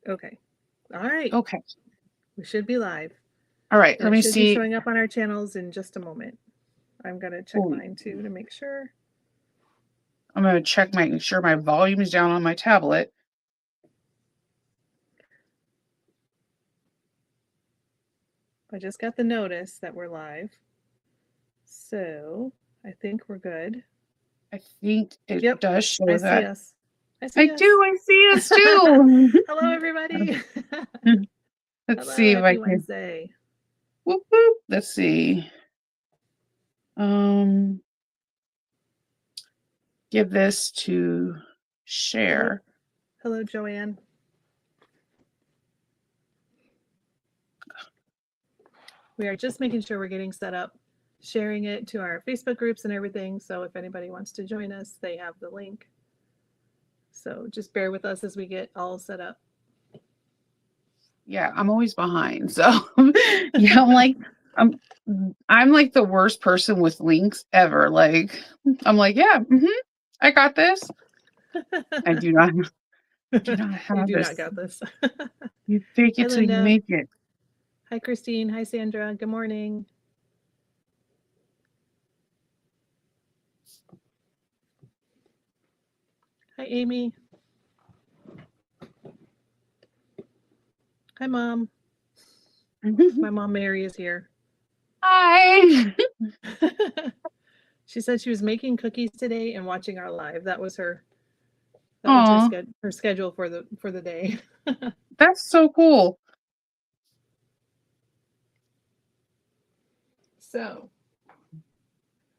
Okay. All right. Okay. We should be live. All right. And Let it me should be see. showing up on our channels in just a moment. I'm going to check Ooh, mine too to make sure. I'm going to check make sure my volume is down on my tablet. I just got the notice that we're live. So I think we're good. I think it does show I see that. us. I I see us. do. I see us too. Hello, everybody. Let's Hello, see if I happy can. Wednesday. Whoop, whoop. Let's see. Give this to share. Hello, Joanne. We are just making sure we're getting set up, sharing it to our Facebook groups and everything. So if anybody wants to join us, they have the link. So just bear with us as we get all set up. Yeah, I'm always behind. So yeah, I'm like the worst person with links ever. Like I'm like, yeah, I got this. I do not have You do this. not got this. You fake it till you make it. Hi, Christine. Hi, Sandra. Good morning. Hi, Amy. Hi, Mom. My mom, Mary, is here. Hi. She said she was making cookies today and watching our live. That was her schedule for the day. That's so cool. So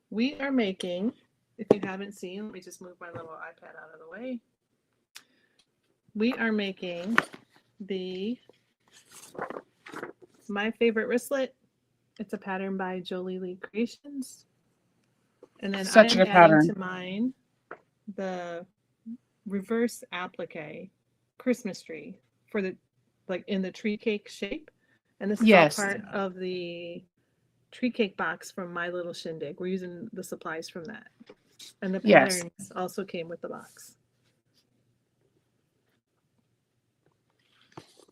we are making, if you haven't seen, let me just move my little iPad out of the way. We are making the My Favorite wristlet. It's a pattern by Joleelee Creations. And then I am adding to mine the reverse applique Christmas tree for the, like in the tree cake shape. And this is all part of the tree cake box from My Little Shindig. We're using the supplies from that. And the patterns also came with the box.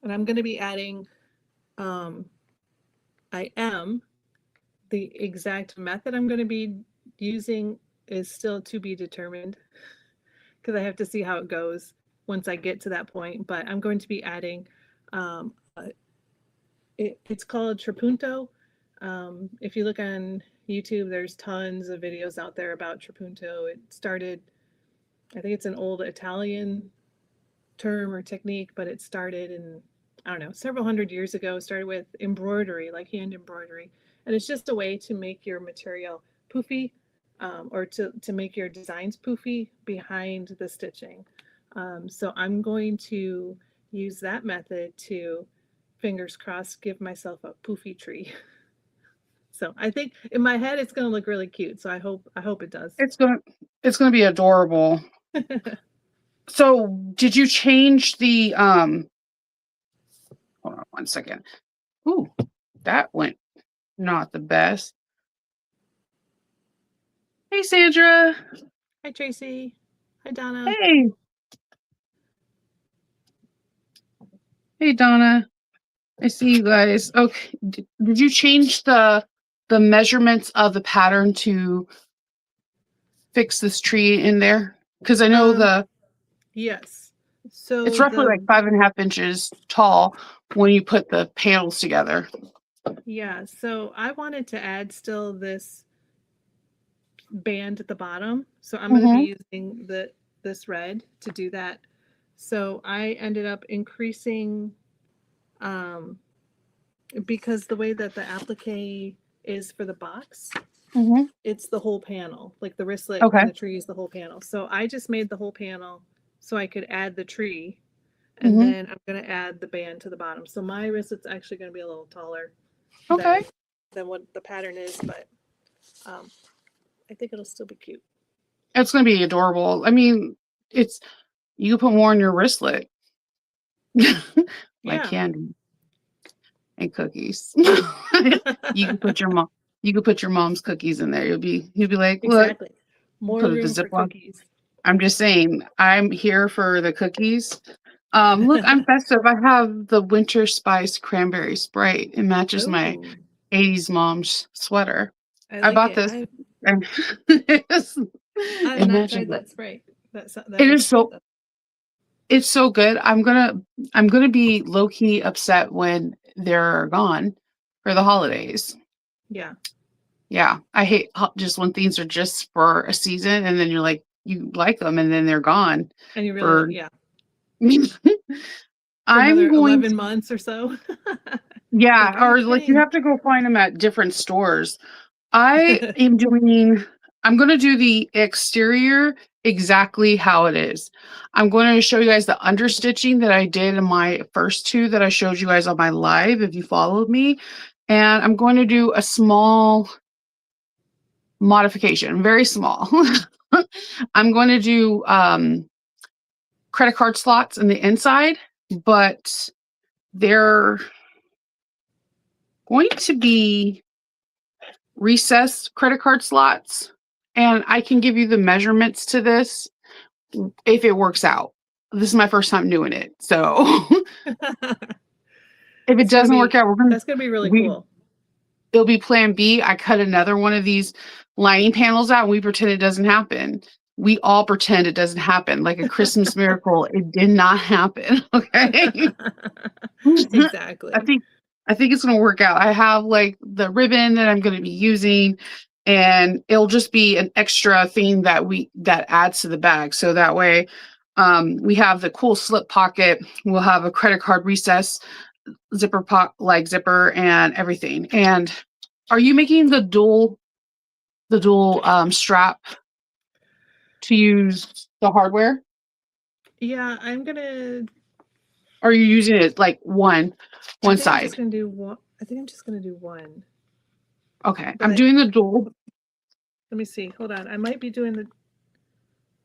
And I'm going to be adding, the exact method I'm going to be using is still to be determined because I have to see how it goes once I get to that point. But I'm going to be adding, it's called trapunto. If you look on YouTube, there's tons of videos out there about trapunto. It started, I think it's an old Italian term or technique, but it started in, I don't know, several hundred years ago. It started with embroidery, like hand embroidery. And it's just a way to make your material poofy, or to make your designs poofy behind the stitching. So I'm going to use that method to, fingers crossed, give myself a poofy tree. So I think in my head it's going to look really cute. So I hope it does. It's going to be adorable. So did you change the hold on one second. Ooh, that went not the best. Hey, Sandra. Hi, Tracy. Hi, Donna. Hey. Hey, Donna. I see you guys. Okay. Did you change the measurements of the pattern to fix this tree in there? Because I know yes. So it's roughly like 5.5 inches tall when you put the panels together. Yeah, so I wanted to add still this band at the bottom. So I'm going to be using this red to do that. So I ended up increasing, because the way that the applique is for the box, it's the whole panel, like the wristlet and the tree is the whole panel. So I just made the whole panel so I could add the tree, and then I'm going to add the band to the bottom. So my wristlet's actually going to be a little taller than what the pattern is, but I think it'll still be cute. It's going to be adorable. I mean, you can put more on your wristlet. Like candy and cookies. You can put your mom's cookies in there. You'll be like, look, exactly. More room for cookies. I'm just saying, I'm here for the cookies. Look, I'm festive. I have the winter spice cranberry Sprite. It matches my Oh, 80s mom's sweater. I I like bought it. this and I have it not matches tried it. that Sprite. That It is looks good so though. it's so good. I'm gonna be low key upset when they're gone for the holidays. Yeah, Yeah, I hate just when things are just for a season and then you're like you like them and then they're gone and you really for. yeah for I'm another going 11 months or so. Yeah, Like, are you or like you kidding? have to go find them at different stores. I am doing I'm going to do the exterior exactly how it is. I'm going to show you guys the understitching that I did in my first two that I showed you guys on my live if you followed me. And I'm going to do a small modification, very small. I'm going to do credit card slots in the inside, but they're going to be recessed credit card slots. And I can give you the measurements to this if it works out. This is my first time doing it. So if it doesn't work out, That's gonna be really we cool. it'll be plan B. I cut another one of these lining panels out and we pretend it doesn't happen. We all pretend it doesn't happen. Like a Christmas miracle. It did not happen. Okay. I Exactly. think I think it's gonna work out. I have like the ribbon that I'm gonna be using, and it'll just be an extra thing that adds to the bag. So that way, we have the cool slip pocket. We'll have a credit card recess, zipper and everything. And are you making the dual strap to use the hardware? Yeah, I'm gonna. Or are you using it like one I think I'm just side? gonna do one. I think I'm just gonna do one. Okay, I'm But doing the dual. let me see. Hold on. I might be doing the.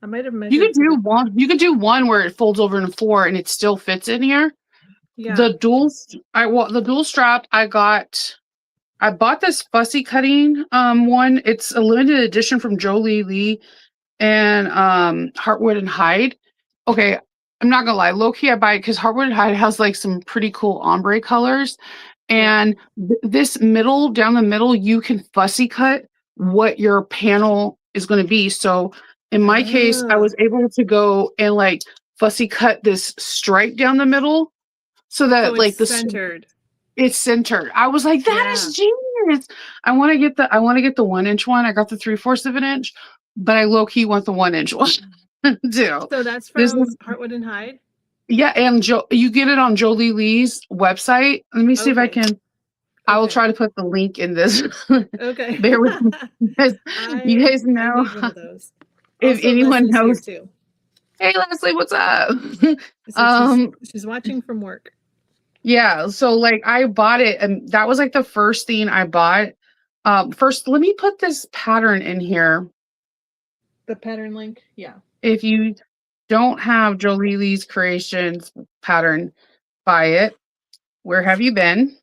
I might have You measured could to do the. one. You could do one where it folds over into four and it still fits in here. Yeah. The dual strap I bought this fussy cutting one. It's a limited edition from Joleelee and Heartwood and Hide. Okay, I'm not gonna lie, low key I buy it because Heartwood and Hide has like some pretty cool ombre colors. Yeah. And this middle, down the middle, you can fussy cut what your panel is going to be. So in my case, I Oh, was able to go and like fussy cut this stripe down the middle so so that it's like centered. it's centered. I was like, that Yeah. is genius. I want to get the 1 inch one. I got the 3/4 of an inch, but I low key want the 1 inch one too. So that's This from is Heartwood and Hide. yeah, and you get it on Jolie Lee's website. Let me see if I Okay. can. I will Okay. try to put the link in this. Okay. Bear with me. Because you guys I know need one of those. if Also, anyone Leslie's here knows. too. Hey Leslie, what's up? So um, she's watching from work. yeah, so like I bought it and that was like the first thing I bought. First, let me put this pattern in here. The pattern link. Yeah. If you don't have Joleelee Creations pattern, buy it. Where have you been?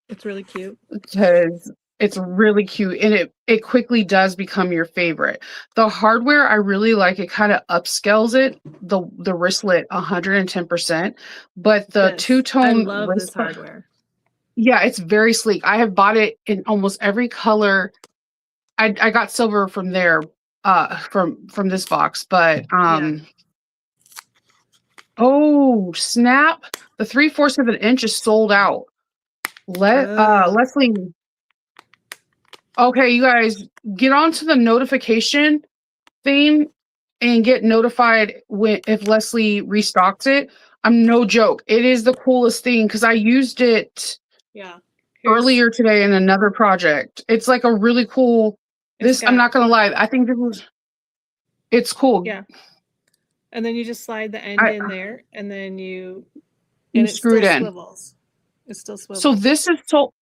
It's really cute. Because it's really cute and it quickly does become your favorite. The hardware I really like. It kind of upscales it, the wristlet 110%, but the I two-tone love this wristlet, hardware. yeah, it's very sleek. I have bought it in almost every color. I got silver from there from this box, but Yeah. oh snap, the 3/4 of an inch is sold out. Oh. Leslie, okay, you guys get onto the notification thing and get notified when if Leslie restocks it. I'm no joke. It is the coolest thing because I used it Yeah. earlier today in another project. It's like a really cool. It's I'm got not gonna lie. I think it's cool. yeah. And then you just slide the end I in there, and then you and it screw still it in. swivels. It still So swivels.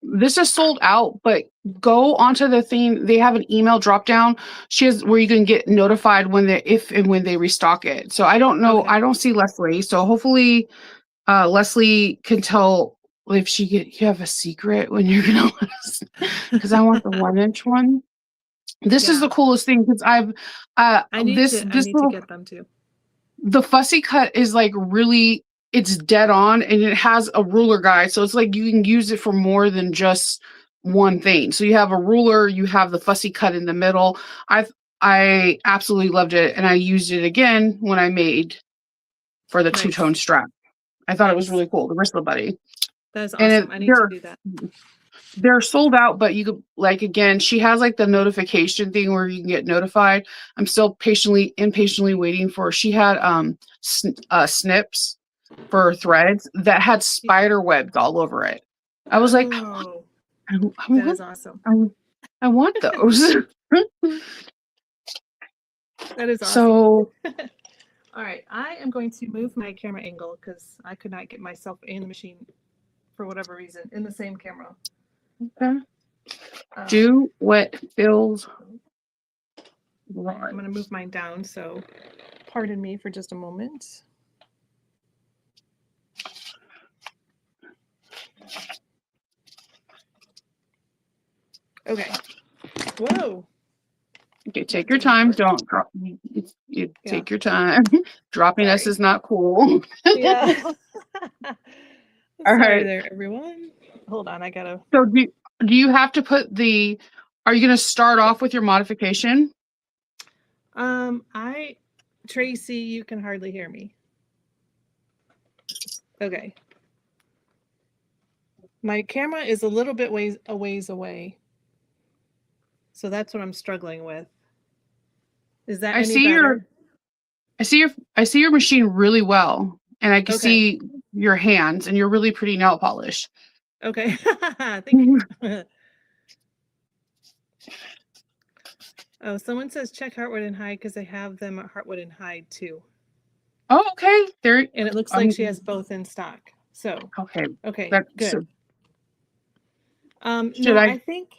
this is sold out, but go onto the thing. They have an email drop down. She has where you can get notified when they if and when they restock it. So I don't know. Okay. I don't see Leslie. So hopefully Leslie can tell if she get you have a secret when you're gonna because I want the 1 inch one. This is Yeah. the coolest thing because I've I this need to little get them too. the fussy cut is like really it's dead on, and it has a ruler guide. So it's like you can use it for more than just one thing. So you have a ruler, you have the fussy cut in the middle. I absolutely loved it, and I used it again when I made for the Nice. two-tone strap. I thought it was Nice. really cool, the wristlet buddy. That is And awesome. I need to do that. they're sold out, but you could, like, again, she has like the notification thing where you can get notified. I'm still impatiently waiting for. She had snips for threads that had spider webs all over it. I was like, Oh, I that is awesome. I want those. That is awesome. So, all right, I am going to move my camera angle because I could not get myself and the machine for whatever reason in the same camera. okay. Do what feels right. I'm going to move mine down, so pardon me for just a moment. Okay. Whoa. Okay, take your time. Don't drop. You take your time. Dropping us is not cool. Yeah. All right. There, everyone. Hold on, I gotta. So do you have to put the? Are you going to start off with your modification? Tracy, you can hardly hear me. Okay. My camera is a little bit a ways away. So that's what I'm struggling with. Is that any better? I see your machine really well, and I can see your hands, and you're really pretty nail polish. Okay. Thank you. Oh, someone says check Heartwood and Hyde because they have them at Heartwood and Hyde too. Oh, okay. There. And it looks like she has both in stock. So okay, good. Should I think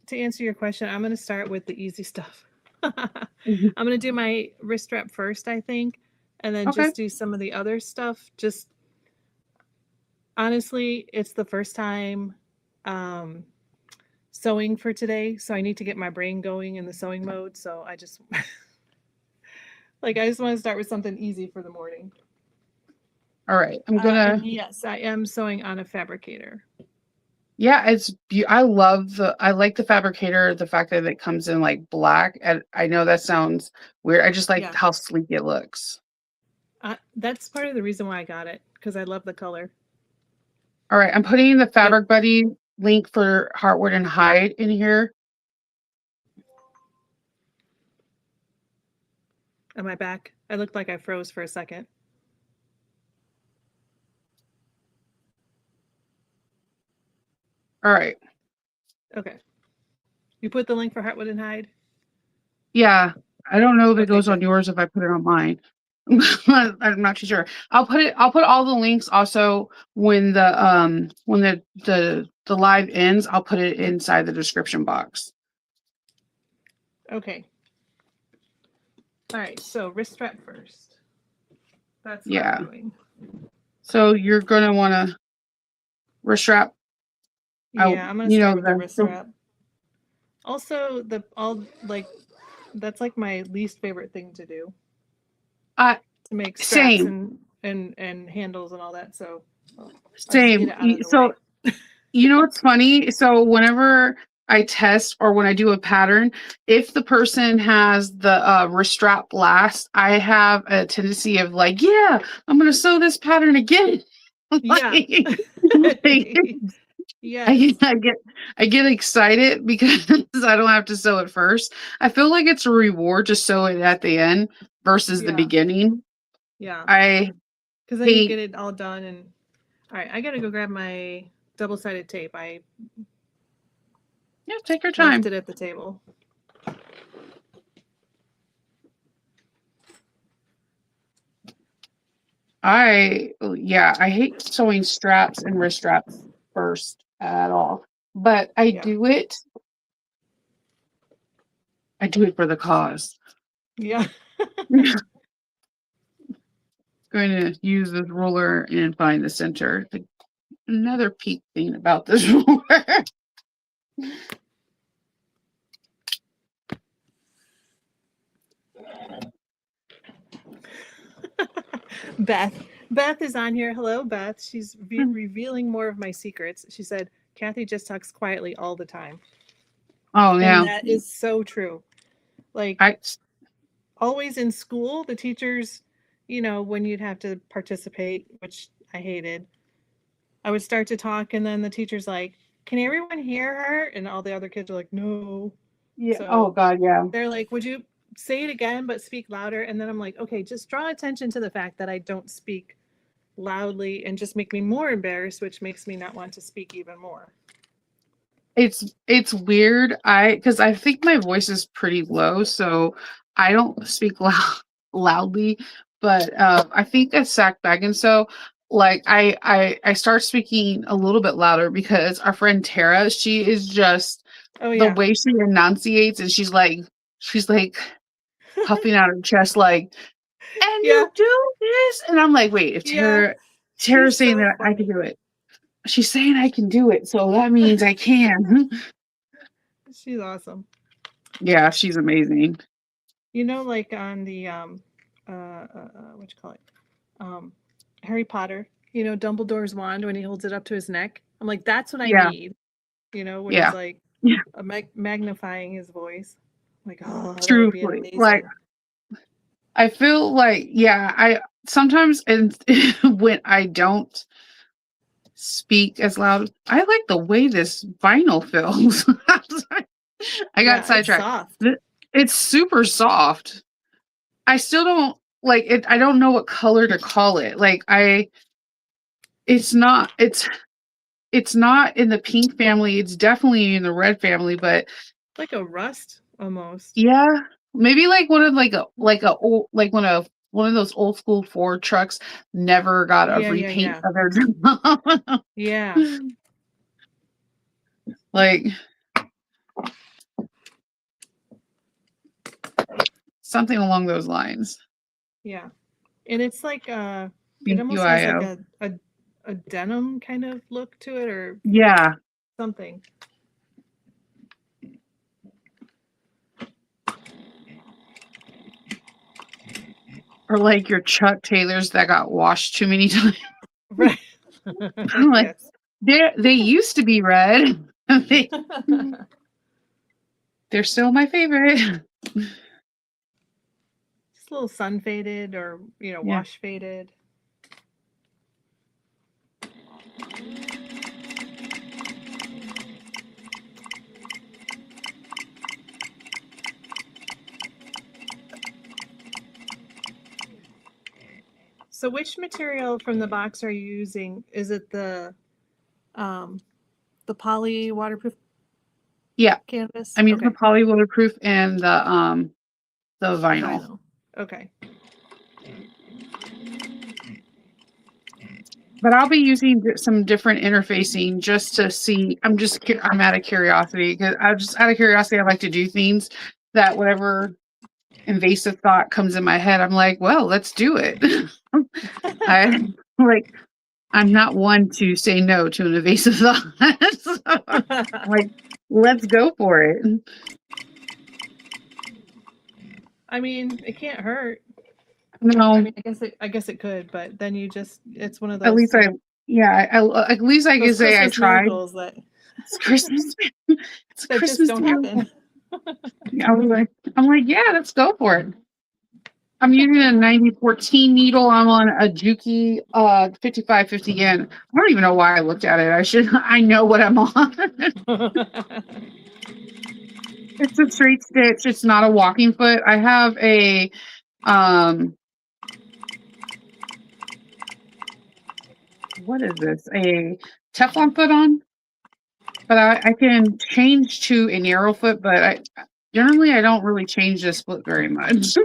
to answer your question, I'm going to start with the easy stuff. I'm going to do my wrist strap first, I think, and then just do some of the other stuff. Just honestly, it's the first time sewing for today, so I need to get my brain going in the sewing mode. So I just I just want to start with something easy for the morning. All right, I'm gonna. Yes, I am sewing on a fabricator. Yeah, I like the fabricator, the fact that it comes in like black. And I know that sounds weird. I just like how sleek it looks. That's part of the reason why I got it, because I love the color. All right, I'm putting the Fabric Buddy link for Heartwood and Hyde in here. Am I back? I looked like I froze for a second. All right. Okay. You put the link for Heartwood and Hyde? Yeah. I don't know if it goes on yours if I put it on mine. I'm not too sure. I'll put all the links also when the live ends. I'll put it inside the description box. Okay. All right, so wrist strap first. That's what I'm doing. So you're gonna want to wrist strap. Yeah, I'm gonna start with the wrist strap. Also, that's like my least favorite thing to do. To make straps and handles and all that. So same. So you know what's funny? So whenever I test or when I do a pattern, if the person has the wrist strap last, I have a tendency of like, yeah, I'm gonna sew this pattern again. Yeah. I get excited because I don't have to sew it first. I feel like it's a reward to sew it at the end versus the beginning. Yeah. Because then you get it all done. And all right, I gotta go grab my double-sided tape. Take your time. Left it at the table. I hate sewing straps and wrist straps first at all, but I do it. I do it for the cause. Yeah. Going to use this ruler and find the center. Another peak thing about this ruler. Beth, Beth is on here. Hello, Beth. She's revealing more of my secrets. She said, Kathy just talks quietly all the time. Oh And yeah. that is so true. Like, I always in school, the teachers, when you'd have to participate, which I hated, I would start to talk, and then the teacher's like, can everyone hear her? And all the other kids are like, no. yeah. Oh So God, yeah. they're like, would you say it again, but speak louder? And then I'm like, okay, just draw attention to the fact that I don't speak loudly and just make me more embarrassed, which makes me not want to speak even more. It's weird. Because I think my voice is pretty low, so I don't speak loudly. But I think at Sac Bag, and so like I start speaking a little bit louder because our friend Tara, she is just Oh, the yeah. way she enunciates, and she's like puffing out her chest, like, and Yeah. you do this, and I'm like, wait, if Yeah. Tara's She's saying so that, I can funny. do it. She's saying I can do it, so that means I can. She's awesome. Yeah, she's amazing. Like on the what you call it, um, Harry Potter. Dumbledore's wand when he holds it up to his neck. I'm like, that's what I Yeah, need. When he's yeah, like yeah. magnifying his voice. I'm like, oh, that would be Truthfully, like amazing. I feel like, yeah, I sometimes, and when I don't speak as loud, I like the way this vinyl feels. I got Yeah, it's sidetracked. soft. It's super soft. I still don't like it. I don't know what color to call it. Like it's not in the pink family. It's definitely in the red family, but Like a rust almost. yeah, maybe like one of like a old like one of those old school Ford trucks never got a Yeah, yeah, repaint yeah. of their drum. Yeah, Like something along those lines. yeah. And it's like it Thank you, almost has like IO. a denim kind of look to it, or Yeah. something. Or like your Chuck Taylors that got washed too many times. Right. I'm like, Yes. they used to be red. They're still my favorite. Just a little sun faded, or Yeah. wash faded. So which material from the box are you using? Is it um the poly waterproof Yeah. canvas? I'm using the Okay. poly waterproof and the vinyl. Vinyl. Okay. But I'll be using some different interfacing just to see. I'm out of curiosity because I just out of curiosity I like to do things that whatever invasive thought comes in my head, I'm like, well, let's do it. I like I'm not one to say no to an invasive thought. So, like, let's go for it. I mean, it can't hurt. I No, mean, I guess it could, but then it's one of at those, least yeah, at least I can those say I Christmas tried. miracles that It's Christmas. It's a that just Christmas don't miracle. happen. I'm like, yeah, let's go for it. I'm using a 9014 needle. I'm on a Juki 5550 yen. I don't even know why I looked at it. I know what I'm on. It's a straight stitch. It's not a walking foot. I have a what is this? A Teflon foot on, but I can change to a narrow foot, but generally I don't really change this foot very much.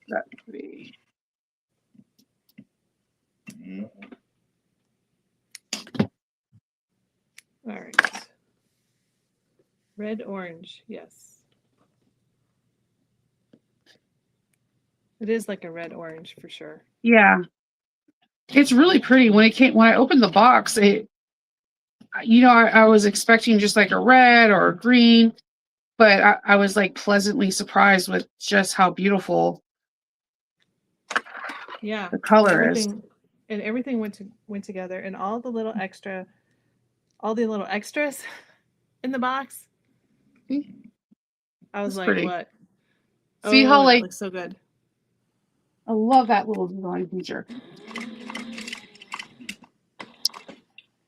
That would be Red orange, yes. It is like a red orange for sure. Yeah. It's really pretty. When I opened the box, I was expecting just like a red or a green, but I was like pleasantly surprised with just how beautiful Yeah, the color is. everything went together, and all the little extras in the box. I was It's like, pretty. what? See how Oh, that like looks so good. I love that little design feature.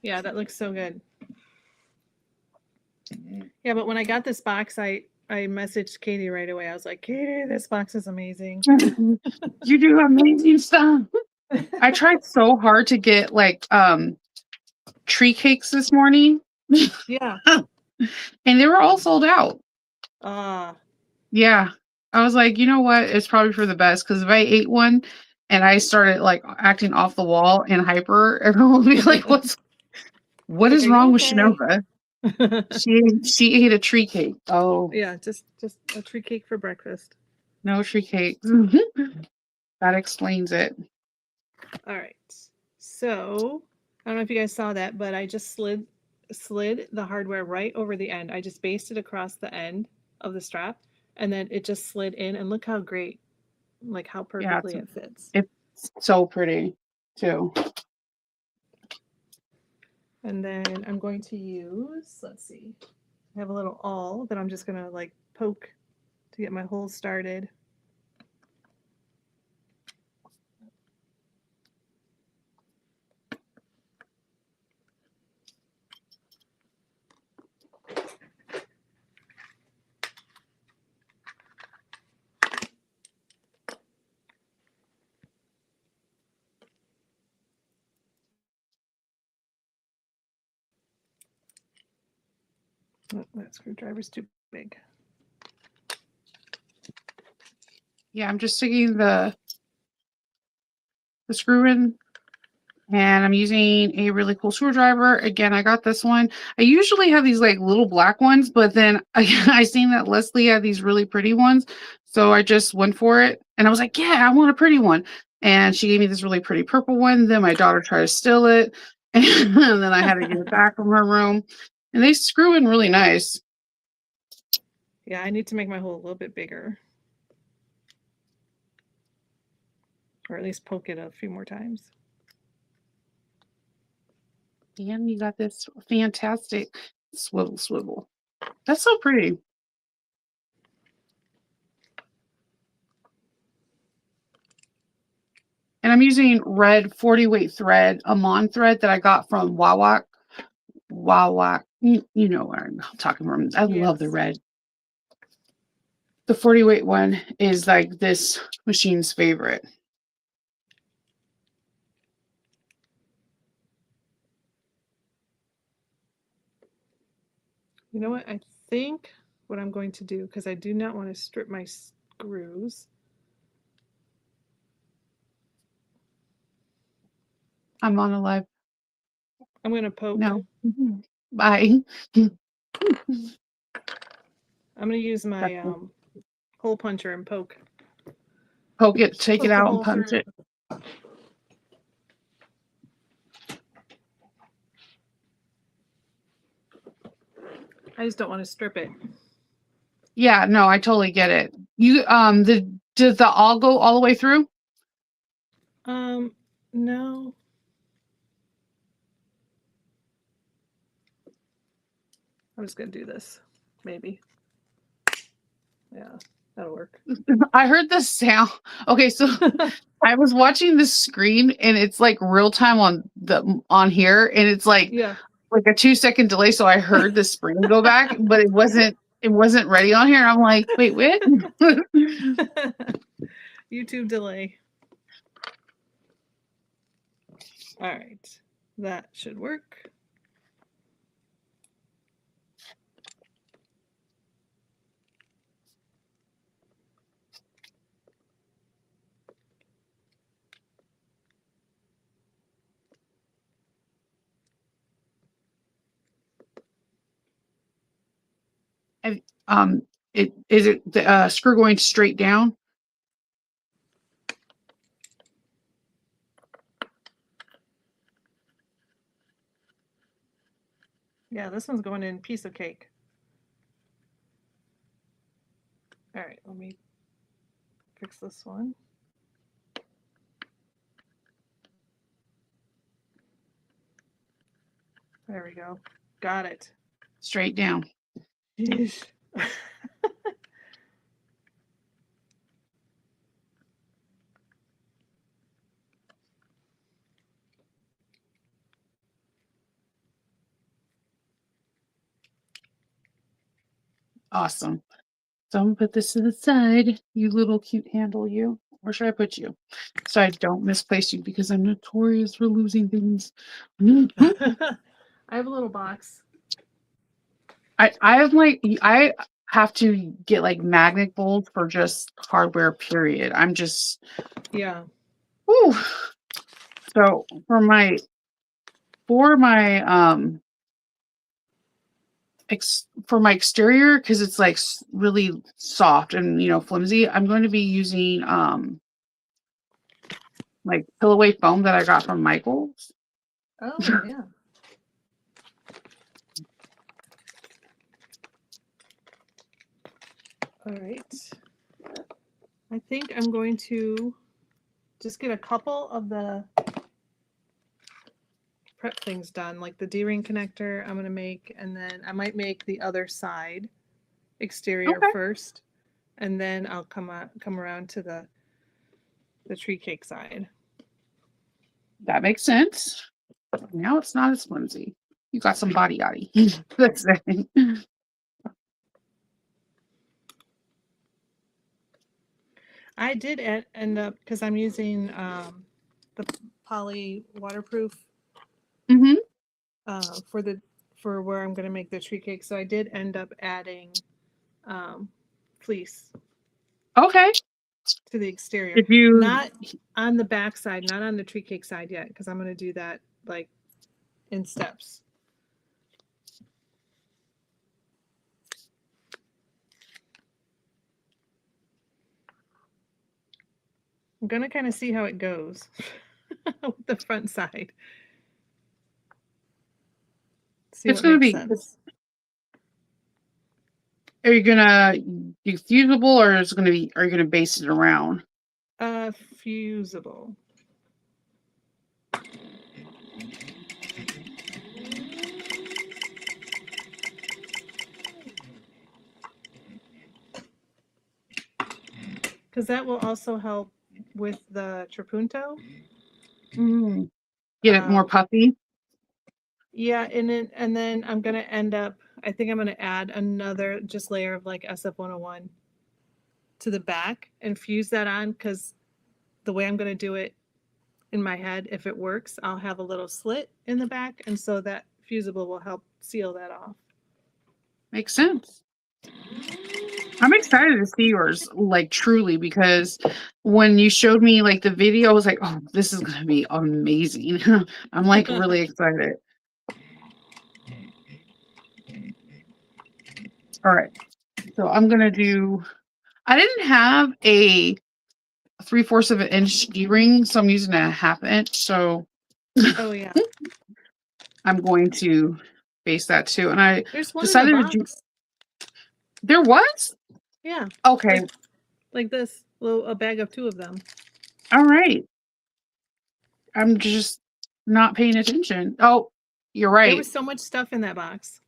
Yeah, that looks so good. Yeah, but when I got this box, I messaged Katie right away. I was like, Katie, this box is amazing. You do amazing stuff. I tried so hard to get like tree cakes this morning. Yeah. And they were all sold out. Ah. Yeah. I was like, you know what? It's probably for the best because if I ate one and I started like acting off the wall and hyper, everyone would be like, what Like, is are you wrong with okay? Shinova? She ate a tree cake. Oh, Yeah, just a tree cake for breakfast. no tree cake. That explains it. All right. So I don't know if you guys saw that, but I just slid the hardware right over the end. I just basted across the end of the strap, and then it just slid in. And look how great, like how Yeah, perfectly it fits. it's so pretty too. And then I'm going to use, let's see, I have a little awl that I'm just gonna like poke to get my holes started. Oh, that screwdriver's too big. Yeah, I'm just sticking the screw in and I'm using a really cool screwdriver. Again, I got this one. I usually have these like little black ones, but then I seen that Leslie had these really pretty ones. So I just went for it and I was like, yeah, I want a pretty one. And she gave me this really pretty purple one. Then my daughter tried to steal it. And then I had to get it back from her room. And they screw in really nice. Yeah, I need to make my hole a little bit bigger. Or at least poke it a few more times. And you got this fantastic swivel. That's so pretty. And I'm using red 40 weight thread, a Mon thread that I got from Wawa. Wawa. You know where I'm talking from. I love the Yes. red. The 40 weight one is like this machine's favorite. You know what? I think what I'm going to do, because I do not want to strip my screws. I'm on a live. I'm going to poke. No. Bye. I'm going to use my hole puncher and poke. Poke it, take it Poke a out and hole punch through. it. I just don't want to strip it. Yeah, no, I totally get it. You did the all go all the way through? No. I'm just gonna do this. Maybe. Yeah, that'll work. I heard the sound. Okay, so I was watching the screen and it's like real time on here and it's like Yeah. like a 2-second delay. So I heard the spring go back, but it wasn't ready on here. I'm like, wait, what? YouTube delay. All right. That should work. And, is it the screw going straight down? Yeah, this one's going in piece of cake. All right, let me fix this one. There we go. Got it. Straight down. Yeesh. Awesome. So I'm gonna put this to the side, you little cute handle, you. Where should I put you? So I don't misplace you because I'm notorious for losing things. I have a little box. I have to get like magnet bolts for just hardware, period. I'm just Yeah. whew. So for my for my exterior, because it's like really soft and flimsy, I'm going to be using like pillow foam that I got from Michael's. Oh, yeah. All right. I think I'm going to just get a couple of the prep things done, like the D-ring connector I'm going to make, and then I might make the other side exterior Okay, first, and then I'll come around to the tree cake side. that makes sense. Now it's not as flimsy. You got some body yaddy. That's it. I did end up, because I'm using the poly waterproof Mm-hmm. For where I'm going to make the tree cake. So I did end up adding fleece Okay. to the exterior, Did you? not on the back side, not on the tree cake side yet, because I'm going to do that like in steps. I'm going to kind of see how it goes with the front side. See It's what going to makes be. sense. Are you gonna do fusible, or is it gonna be? Are you gonna base it around? Fusible. Because that will also help with the trapunto. Mm. Get it more Um, puffy. yeah, and then I'm gonna end up. I think I'm gonna add another just layer of like SF101 to the back and fuse that on, because the way I'm gonna do it in my head, if it works, I'll have a little slit in the back, and so that fusible will help seal that off. Makes sense. I'm excited to see yours, like truly, because when you showed me like the video, I was like, "Oh, this is gonna be amazing." I'm like really excited. All right, so I'm gonna do. I didn't have a 3/4 of an inch D-ring, so I'm using a 1/2 inch. So Oh yeah, I'm going to base that too. And I there's one in the decided to do. box. There was? Yeah, Okay. like this, little a bag of 2 of them. All right. I'm just not paying attention. Oh, you're There right. was so much stuff in that box.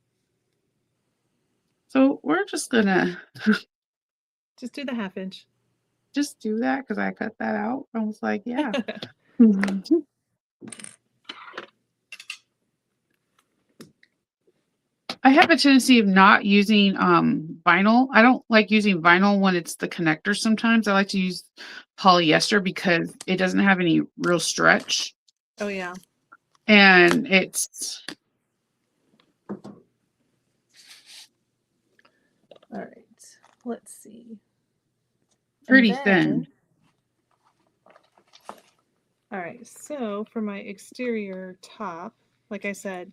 So we're just gonna Just do the 1/2 inch. just do that because I cut that out. I was like, yeah. I have a tendency of not using vinyl. I don't like using vinyl when it's the connector sometimes. I like to use polyester because it doesn't have any real stretch. Oh yeah. And it's All right. Let's see. pretty thin. All right. So for my exterior top, like I said,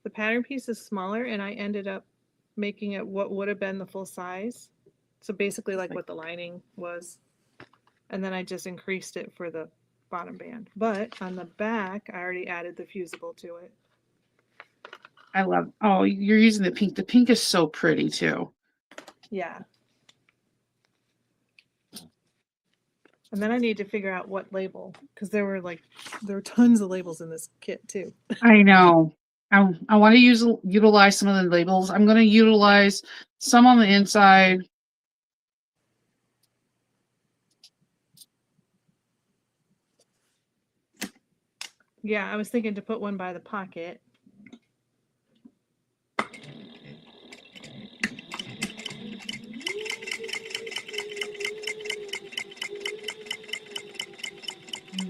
the pattern piece is smaller, and I ended up making it what would have been the full size. So basically like what the lining was. And then I just increased it for the bottom band. But on the back, I already added the fusible to it. I love, oh, you're using the pink. The pink is so pretty too. Yeah. And then I need to figure out what label, because there were tons of labels in this kit too. I know. I want to utilize some of the labels. I'm going to utilize some on the inside. Yeah, I was thinking to put one by the pocket.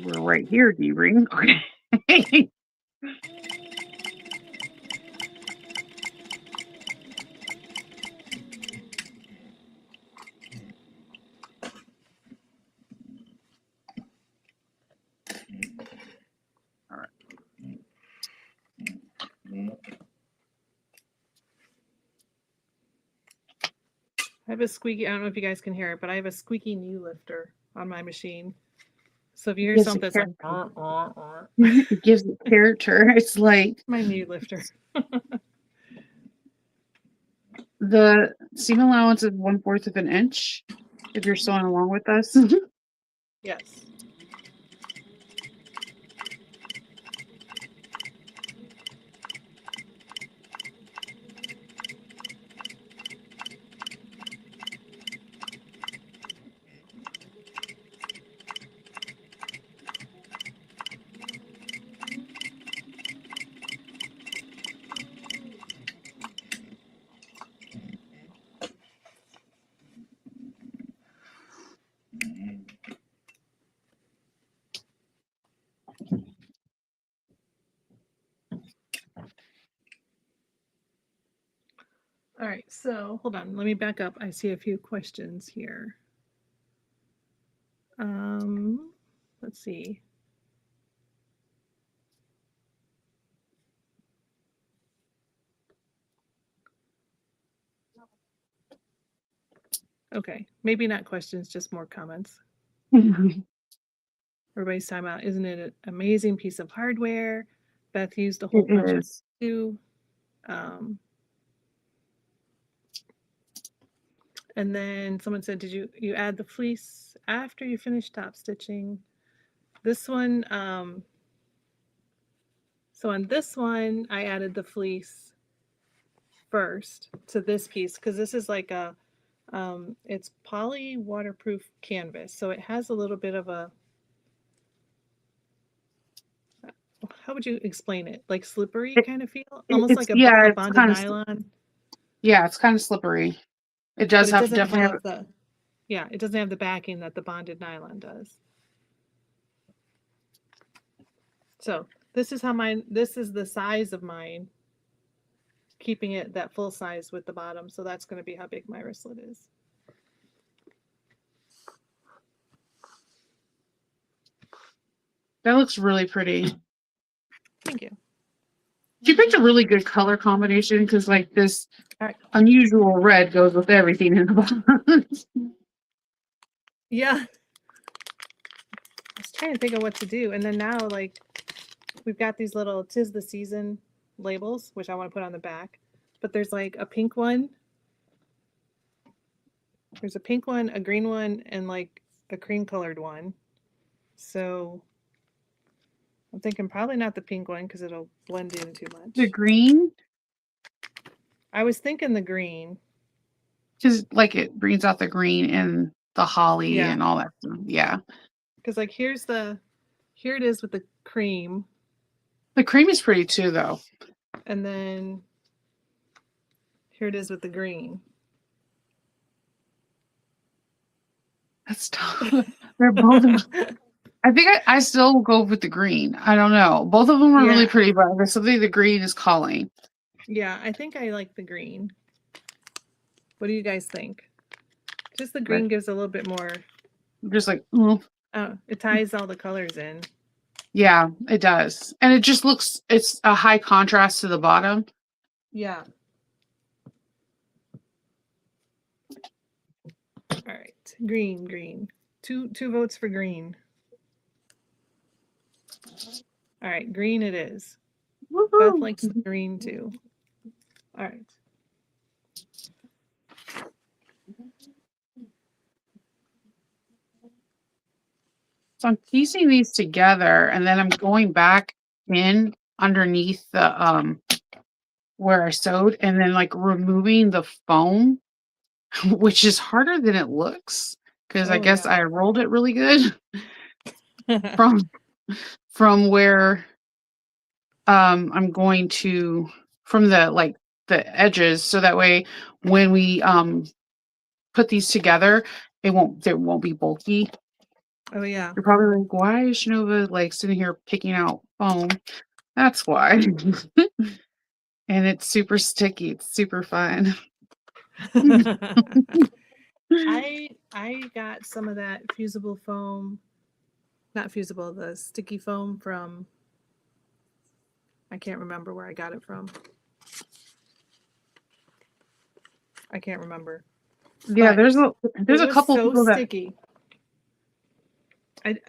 We're right here, D-ring. Okay. All right. I have a squeaky, I don't know if you guys can hear it, but I have a squeaky knee lifter on my machine. So if you hear something that's like, it gives it character. It's like my knee lifter. the seam allowance is 1/4 of an inch. If you're sewing along with us. Yes. All right, so hold on, let me back up. I see a few questions here. Let's see. Okay, maybe not questions, just more comments. Everybody's talking about, isn't it an amazing piece of hardware? Beth used a hole puncher too. And then someone said, did you add the fleece after you finished top stitching? This one, so on this one, I added the fleece first to this piece because this is like a, it's poly waterproof canvas. So it has a little bit of a, how would you explain it? Like slippery kind of feel? Almost like a bonded nylon. Yeah, it's kind of slippery. It does have definitely have the, yeah, it doesn't have the backing that the bonded nylon does. So this is how this is the size of mine, keeping it that full size with the bottom. So that's going to be how big my wristlet is. That looks really pretty. Thank you. You picked a really good color combination because like this unusual red goes with everything in the box. Yeah. I was trying to think of what to do. And then now like we've got these little 'tis the season labels, which I want to put on the back. But there's like a pink one. There's a pink one, a green one, and like a cream colored one. So I'm thinking probably not the pink one because it'll blend in too much. The green? I was thinking the green. Because like it brings out the green and the holly and all that stuff. Yeah. Because like here it is with the cream. The cream is pretty too though. And then here it is with the green. That's tough. They're both. I think I still go with the green. I don't know. Both of them are really pretty, but there's something the green is calling. Yeah, I think I like the green. What do you guys think? Just the green gives a little bit more. Just like, it ties all the colors in. Yeah, it does. And it just looks, it's a high contrast to the bottom. Yeah. Green. Two votes for green. All right, green it is. Beth Woohoo! likes the green too. All right. So I'm piecing these together and then I'm going back in underneath the where I sewed and then like removing the foam, which is harder than it looks because I Oh guess yeah. I rolled it really good from where I'm going to from the edges so that way when we put these together they won't be bulky. Oh yeah. You're probably like, why is Shinova like sitting here picking out foam? That's why. And it's super sticky. It's super fun. I got some of that fusible foam, not fusible, the sticky foam from, I can't remember where I got it from. I can't remember. Yeah, But there's it a was couple so people that sticky.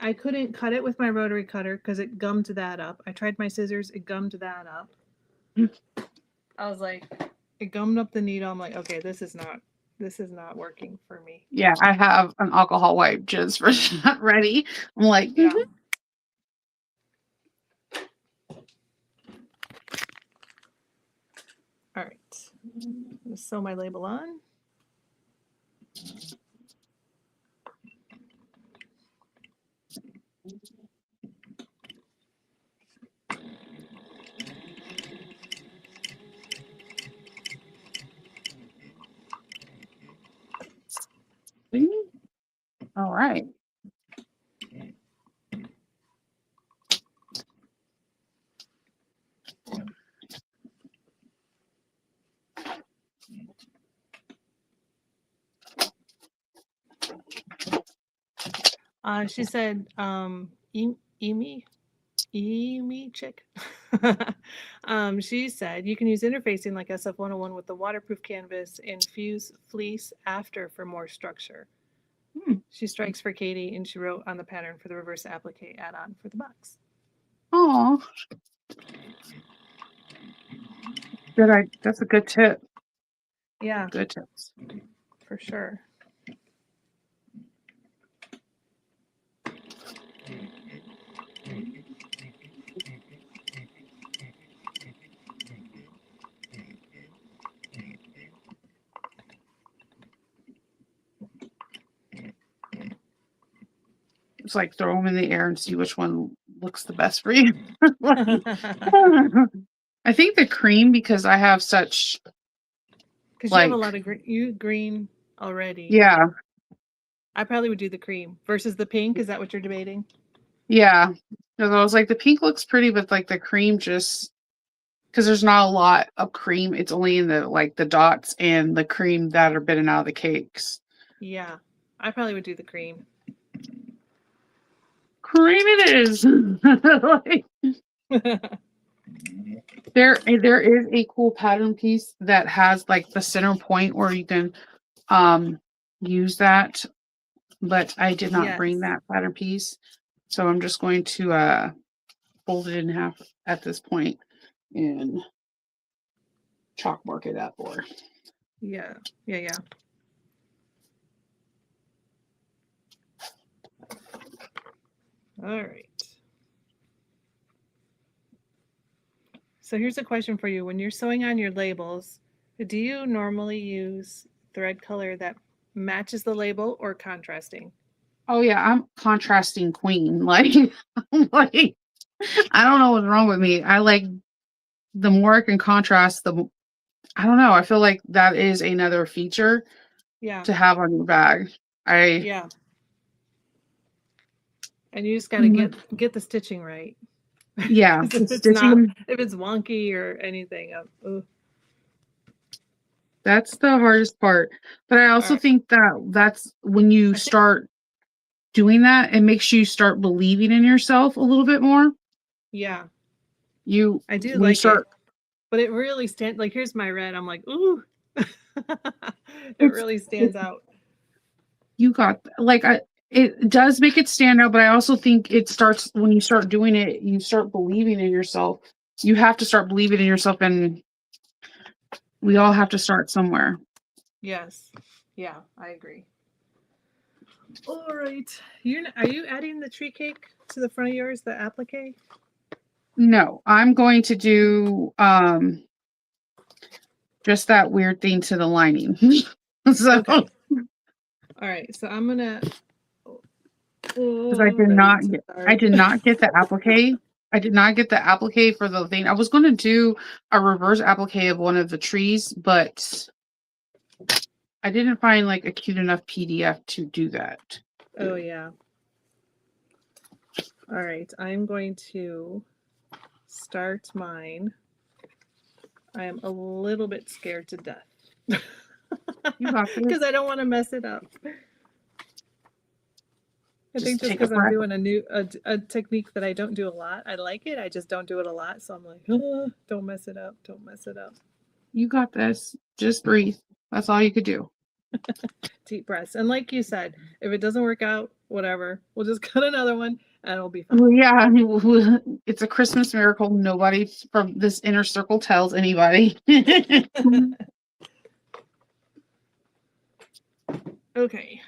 I couldn't cut it with my rotary cutter because it gummed that up. I tried my scissors, it gummed that up. I was like, it gummed up the needle. I'm like, okay, this is not working for me. yeah, I have an alcohol wipe just for that ready. I'm like, Yeah. All right. I'm gonna sew my label on. all right. She said, Emi chick. She said you can use interfacing like SF101 with the waterproof canvas and fuse fleece after for more structure. She strikes for Katie and she wrote on the pattern for the reverse applique add-on for the box. Oh, that's a good tip. Yeah, Good tips. for sure. It's like throw them in the air and see which one looks the best for you. I think the cream because I have such Because you have a lot of green already. Yeah. I probably would do the cream versus the pink. Is that what you're debating? Yeah. Because I was like, the pink looks pretty, but like the cream just because there's not a lot of cream. It's only in the dots and the cream that are bitten out of the cakes. Yeah. I probably would do the cream. Cream it is. There is a cool pattern piece that has like the center point where you can use that, but I did not bring that pattern piece. So I'm just going to fold it in half at this point and chalk mark it up or Yeah. All right. So here's a question for you. When you're sewing on your labels, do you normally use thread color that matches the label or contrasting? oh yeah, I'm contrasting queen. Like, like I don't know what's wrong with me. I like the more I can contrast, I don't know. I feel like that is another feature to have on your bag. Yeah. And you just got to get the stitching right. Yeah. if it's wonky or anything. That's the hardest part. But I also think that's when you start doing that, it makes you start believing in yourself a little bit more. Yeah. I do like it. But it really stands, here's my red. I'm like, ooh. It really stands out. You got like it does make it stand out, but I also think it starts when you start doing it, you start believing in yourself. You have to start believing in yourself, and we all have to start somewhere. Yes. Yeah, I agree. All right. Are you adding the tree cake to the front of yours, the applique? No, I'm going to do just that weird thing to the lining. So Okay. All right. So I'm gonna. because I did not get the applique. I did not get the applique for the thing. I was going to do a reverse applique of one of the trees, but I didn't find like a cute enough PDF to do that. Oh yeah. All right. I'm going to start mine. I am a little bit scared to death. Because I don't want to mess it up. I think just because I'm doing a technique that I don't do a lot. I like it. I just don't do it a lot. So I'm like, oh, don't mess it up. Don't mess it up. You got this. Just breathe. That's all you could do. Deep breaths. And like you said, if it doesn't work out, whatever, we'll just cut another one and it'll be fine. Well, yeah, it's a Christmas miracle. Nobody from this inner circle tells anybody. Okay.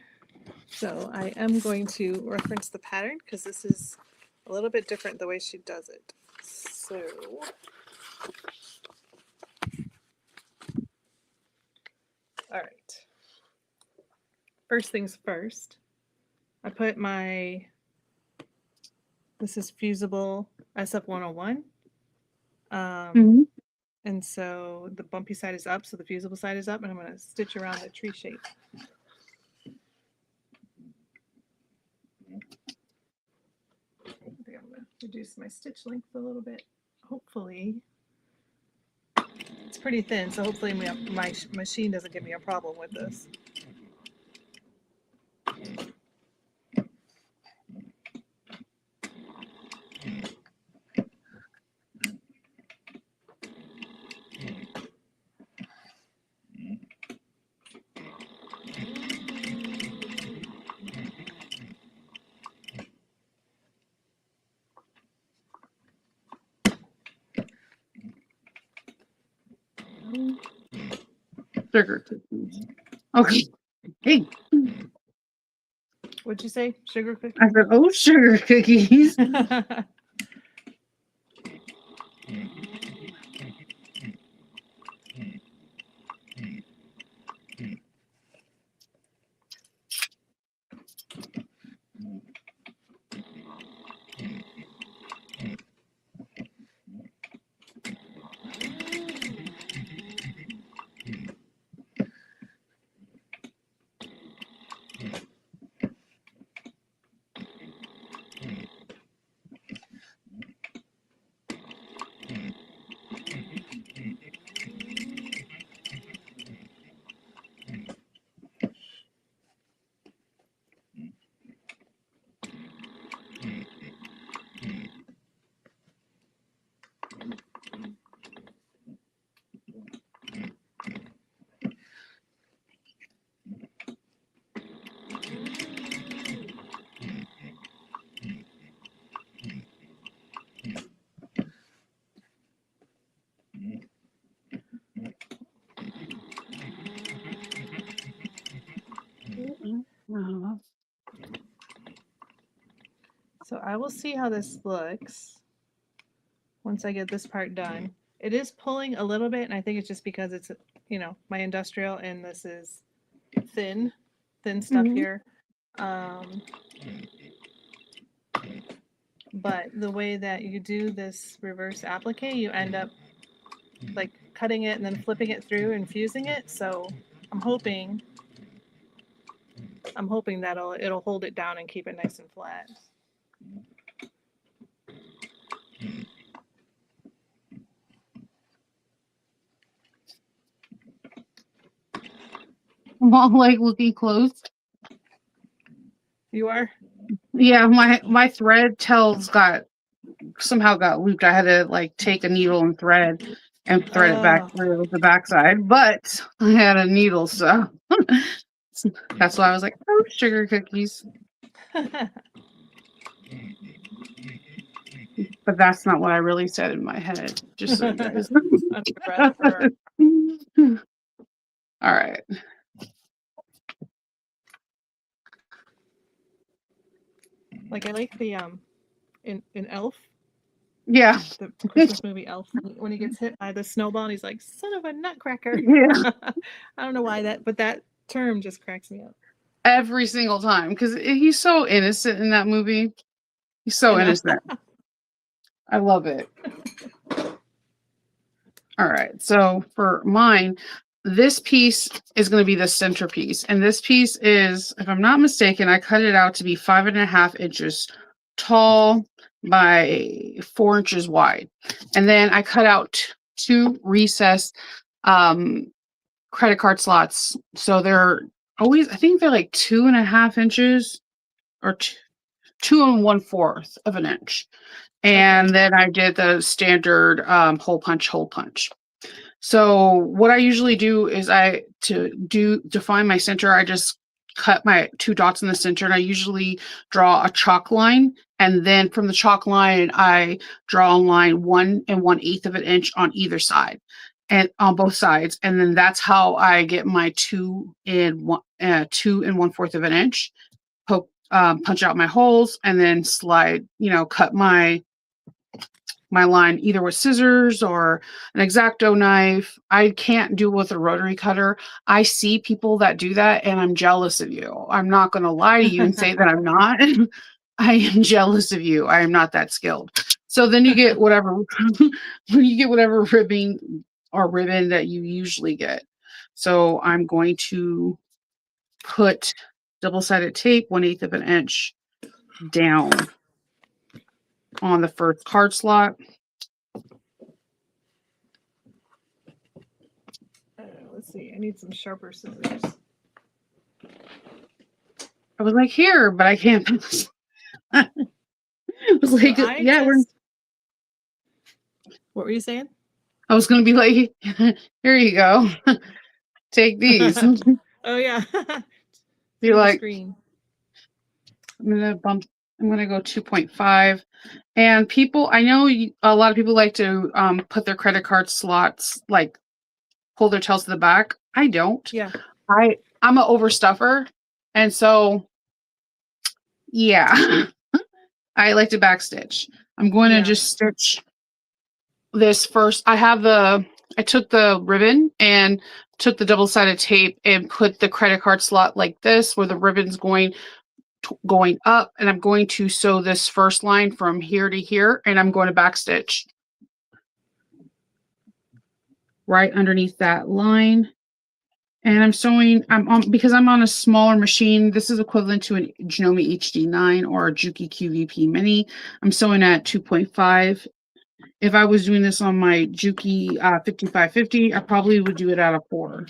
So I am going to reference the pattern because this is a little bit different the way she does it. So all right. First things first, I put this is fusible SF101. And so the bumpy side is up, so the fusible side is up, and I'm going to stitch around the tree shape. I think I'm going to reduce my stitch length a little bit. Hopefully, it's pretty thin, so hopefully my machine doesn't give me a problem with this. Sugar cookies. Okay. Hey. What'd you say? Sugar cookies? I said, oh, sugar cookies. So I will see how this looks once I get this part done. It is pulling a little bit, and I think it's just because it's, my industrial, and this is thin stuff here. But the way that you do this reverse applique, you end up like cutting it and then flipping it through and fusing it. So I'm hoping that it'll hold it down and keep it nice and flat. I'm all like looking close. You are? Yeah, my thread somehow got looped. I had to like take a needle and thread it back through the backside, but I had a needle, so That's why I was like, oh, sugar cookies. But that's not what I really said in my head, just so you guys Under breath for All right. like I like the in Elf, Yeah. the Christmas movie Elf, when he gets hit by the snowball and he's like, son of a nutcracker. Yeah. I don't know why but that term just cracks me up. Every single time, because he's so innocent in that movie. He's so innocent. I love it. All right. So for mine, this piece is going to be the centerpiece. And this piece is, if I'm not mistaken, I cut it out to be 5.5 inches tall by 4 inches wide. And then I cut out two recessed credit card slots. So they're always, I think they're like 2.5 inches or 2 1/4 of an inch. And then I did the standard hole punch. So what I usually do is to find my center, I just cut my 2 dots in the center, and I usually draw a chalk line. And then from the chalk line, I draw a line 1 1/8 of an inch on either side and on both sides. And then that's how I get my 2 1/4 of an inch, punch out my holes, and then slide, cut my line either with scissors or an X-Acto knife. I can't do it with a rotary cutter. I see people that do that, and I'm jealous of you. I'm not going to lie to you and say that I'm not. I am jealous of you. I am not that skilled. So then you get whatever ribbon that you usually get. So I'm going to put double-sided tape 1/8 of an inch down on the first card slot. Let's see. I need some sharper scissors. I was like, here, but I can't. I was like, yeah, What were you saying? I was going to be like, here you go. Take these. Oh, yeah. Be like, screen. I'm going to go 2.5. And people, I know a lot of people like to put their credit card slots, like pull their tails to the back. I don't. Yeah. I'm an overstuffer. And so, yeah, I like to backstitch. I'm going to just stitch this first. I took the ribbon and took the double-sided tape and put the credit card slot like this, where the ribbon's going up, and I'm going to sew this first line from here to here, and I'm going to backstitch right underneath that line. And I'm sewing, because I'm on a smaller machine. This is equivalent to a Janome HD9 or a Juki QVP Mini. I'm sewing at 2.5. If I was doing this on my Juki 5550, I probably would do it at a 4.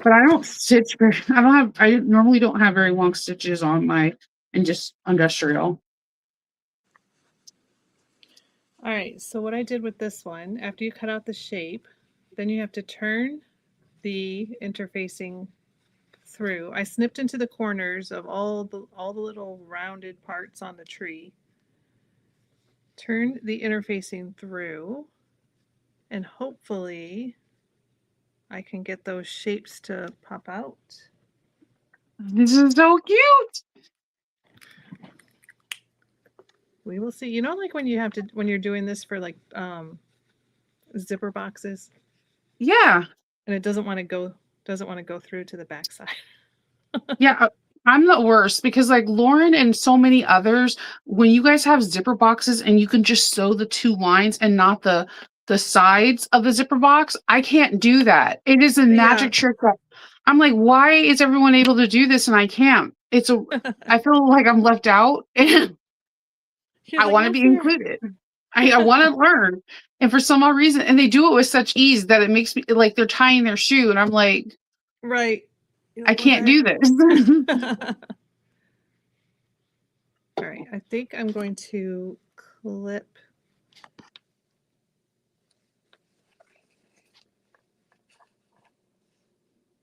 But I don't stitch I normally don't have very long stitches on my just industrial. All right, so what I did with this one, after you cut out the shape, then you have to turn the interfacing through. I snipped into the corners of all the little rounded parts on the tree. Turn the interfacing through, and hopefully I can get those shapes to pop out. This is so cute. We will see. Like when you're doing this for like zipper boxes. Yeah. And it doesn't want to go through to the backside. Yeah, I'm the worst because like Lauren and so many others, when you guys have zipper boxes and you can just sew the 2 lines and not the sides of the zipper box, I can't do that. It is a magic trick that I'm like, why is everyone able to do this and I can't? I feel like I'm left out and I want to be included. I want to learn. And for some odd reason, and they do it with such ease that it makes me like they're tying their shoe and I'm like, right. I can't do this. All right, I think I'm going to clip.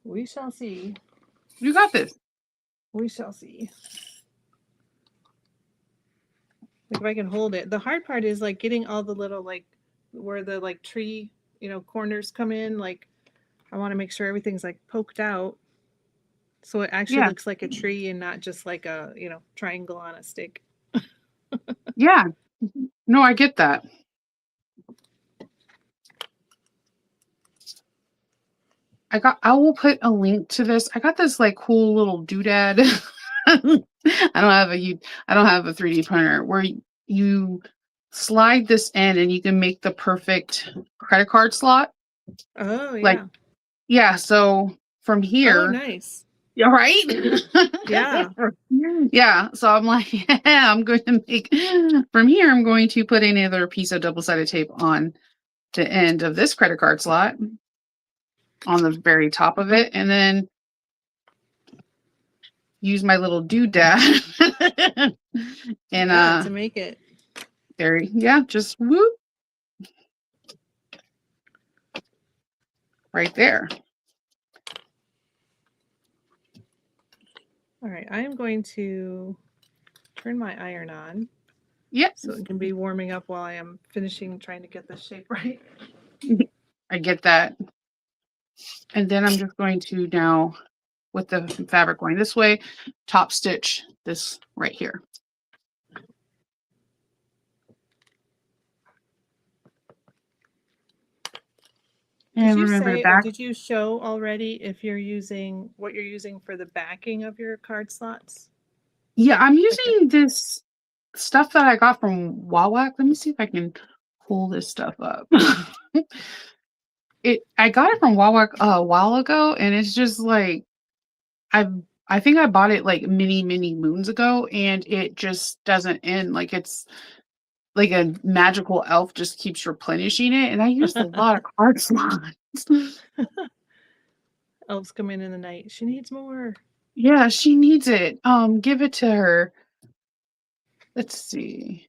We shall see. You got this. We shall see. Like if I can hold it. The hard part is like getting all the little like where the like tree, corners come in. Like I want to make sure everything's like poked out so it actually Yeah. looks like a tree and not just like a, triangle on a stick. Yeah. No, I get that. I will put a link to this. I got this like cool little doodad. I don't have a 3D printer where you slide this in and you can make the perfect credit card slot. Oh, Like, yeah. yeah, so from Oh, here, nice. yeah, right? Yeah. Yeah, so I'm like, yeah, I'm going to make from here, I'm going to put another piece of double-sided tape on the end of this credit card slot on the very top of it, and then use my little doodad. And Yeah, to make it. there, yeah, just whoop right there. All right, I am going to turn my iron on. Yep. So it can be warming up while I am finishing trying to get the shape right. I get that. And then I'm just going to now, with the fabric going this way, top stitch this right here. Did And you remember the say, or back. did you show already if you're using what you're using for the backing of your card slots? Yeah, I'm Like the, using this stuff that I got from Wawak. Let me see if I can pull this stuff up. I got it from Wawak a while ago, and it's just like I think I bought it like many moons ago, and it just doesn't end. Like it's like a magical elf just keeps replenishing it, and I used a lot of card slots. elves come in the night. She needs more. Yeah, she needs it. Give it to her. Let's see.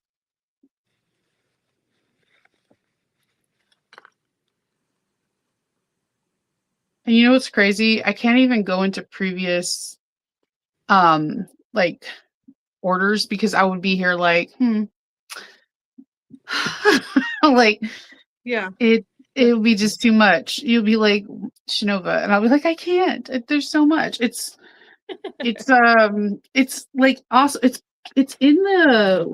And you know what's crazy? I can't even go into previous like orders because I would be here like, like Yeah. it would be just too much. You'll be like Shinova, and I'll be like, I can't. There's so much. It's like awesome. It's in the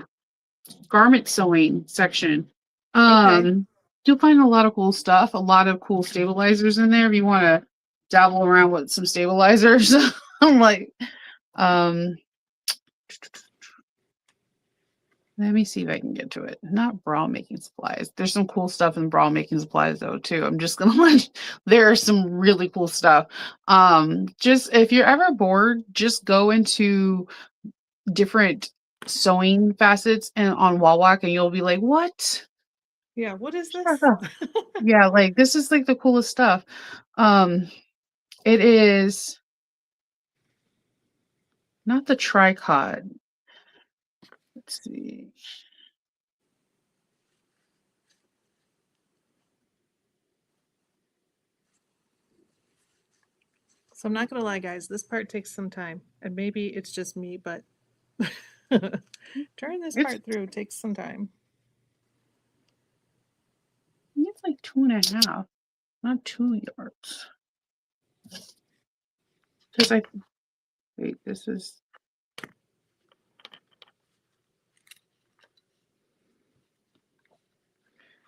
garment sewing section. Okay. You'll find a lot of cool stuff, a lot of cool stabilizers in there if you want to dabble around with some stabilizers. I'm like, um, let me see if I can get to it. Not bra making supplies. There's some cool stuff in bra making supplies though too. I'm just gonna let there are some really cool stuff. Just if you're ever bored, just go into different sewing facets and on Wawak and you'll be like, what? Yeah. What is Shut this? up. Yeah, like this is like the coolest stuff. It is not the tricod. Let's see. So I'm not gonna lie, guys. This part takes some time, and maybe it's just me, but turning this It's part through takes some time. it's like 2.5, not 2 yards. Because I wait, this is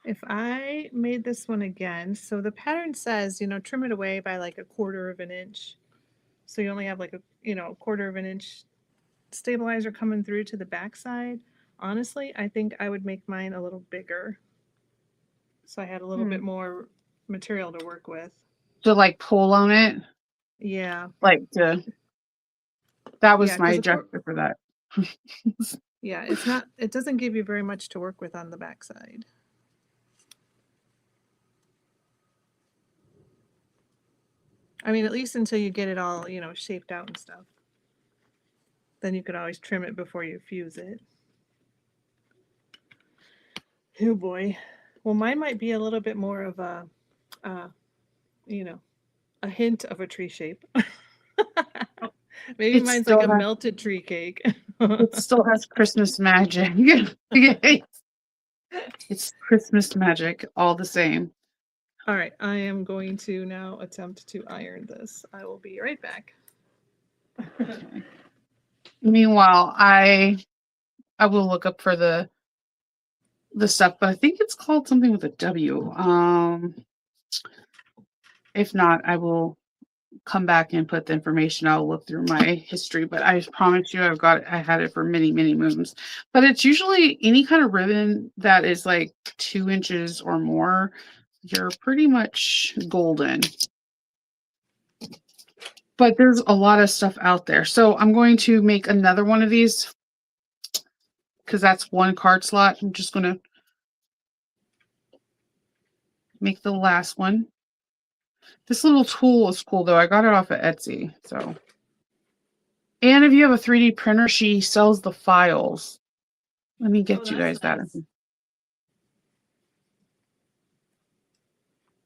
If I made this one again, so the pattern says, trim it away by like a quarter of an inch. So you only have like a quarter of an inch stabilizer coming through to the back side. Honestly, I think I would make mine a little bigger. So I had a little bit more material to work with. to like pull on it. Yeah. Like to that Yeah, was my because objective for that. yeah, it doesn't give you very much to work with on the back side. I mean, at least until you get it all, shaped out and stuff. Then you could always trim it before you fuse it. Oh boy. Well, mine might be a little bit more of a, uh, you know, a hint of a tree shape. Maybe It mine's like still a has, melted tree cake. it still has Christmas magic. It's Christmas magic all the same. All right, I am going to now attempt to iron this. I will be right back. Okay. Meanwhile, I will look up for the stuff, but I think it's called something with a W. If not, I will come back and put the information. I'll look through my history, but I promise you I had it for many, many moons. But it's usually any kind of ribbon that is like 2 inches or more, you're pretty much golden. But there's a lot of stuff out there. So I'm going to make another one of these because that's one card slot. I'm just going to make the last one. This little tool is cool though. I got it off of Etsy. So, and if you have a 3D printer, she sells the files. Let me get you guys that. Nice.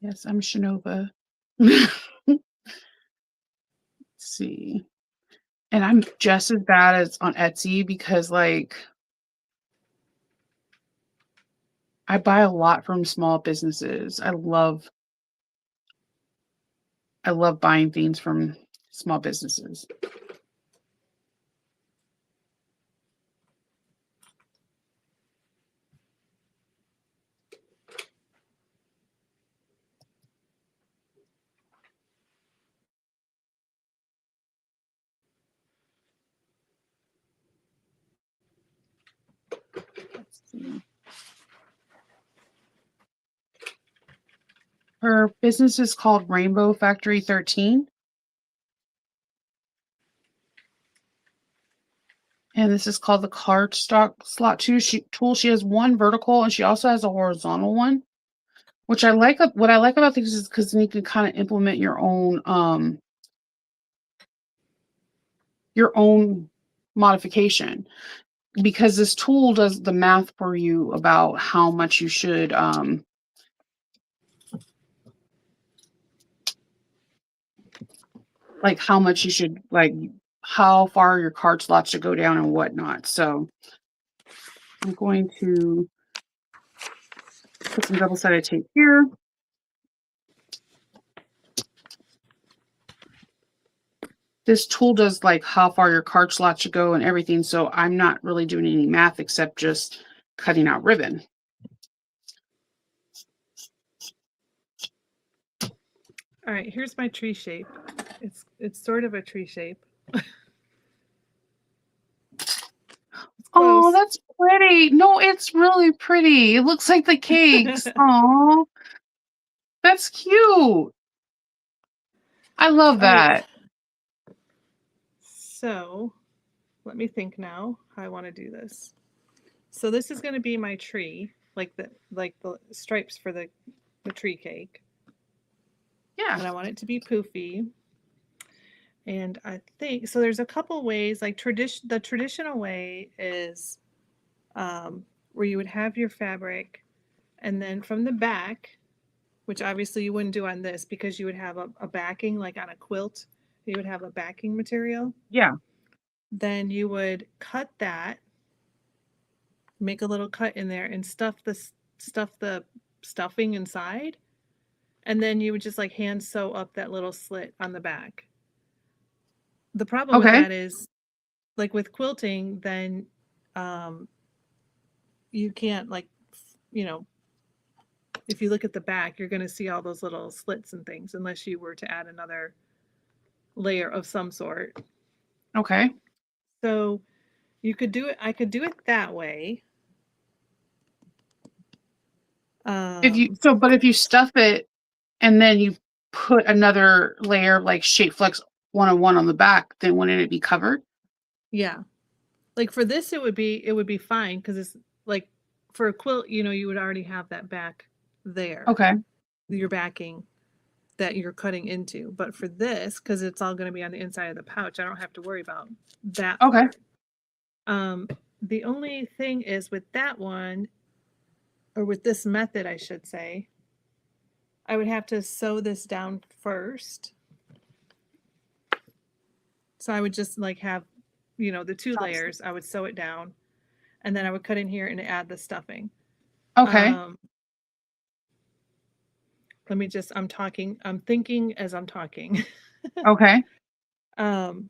Yes, I'm Shinova. Let's see. And I'm just as bad as on Etsy because like I buy a lot from small businesses. I love buying things from small businesses. Let's see. Her business is called Rainbow Factory 13. And this is called the card stock slot tool. She has one vertical and she also has a horizontal one, which I like. What I like about these is because then you can kind of implement your own modification, because this tool does the math for you about how much you should like how far your card slots should go down and whatnot. So I'm going to put some double-sided tape here. This tool does like how far your card slot should go and everything. So I'm not really doing any math except just cutting out ribbon. All right, here's my tree shape. It's sort of a tree shape. Oh, that's pretty. No, it's really pretty. It looks like the cakes. Oh, that's cute. I love that. Right. So let me think now how I want to do this. So this is going to be my tree, like the stripes for the tree cake. Yeah. And I want it to be poofy. And I think so. There's a couple ways. Like the traditional way is where you would have your fabric, and then from the back, which obviously you wouldn't do on this because you would have a backing, like on a quilt, you would have a backing material. Yeah. Then you would cut that, make a little cut in there, and stuff the stuffing inside, and then you would just like hand sew up that little slit on the back. The problem with Okay. that is, like with quilting, then you can't like, you know, if you look at the back, you're going to see all those little slits and things unless you were to add another layer of some sort. Okay. So you could do it. I could do it that way. But if you stuff it and then you put another layer like Shape Flex 101 on the back, then wouldn't it be covered? Yeah, like for this, it would be fine because it's like for a quilt, you would already have that back there. Okay. Your backing that you're cutting into. But for this, because it's all going to be on the inside of the pouch, I don't have to worry about that Okay. part. The only thing is with that one, or with this method, I should say, I would have to sew this down first. So I would just like have, you know, the two Top stitch. layers. I would sew it down, and then I would cut in here and add the stuffing. Okay. Um, let me just, I'm talking, I'm thinking as I'm talking. Okay. um,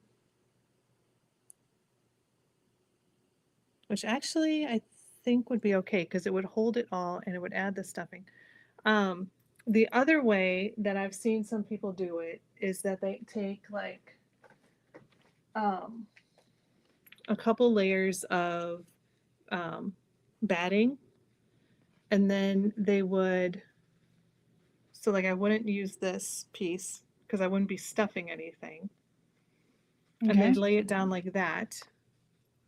which actually I think would be okay because it would hold it all and it would add the stuffing. Um, the other way that I've seen some people do it is that they take like um, a couple layers of um, batting, and then they would, so like I wouldn't use this piece because I wouldn't be stuffing anything, and Okay. they'd lay it down like that,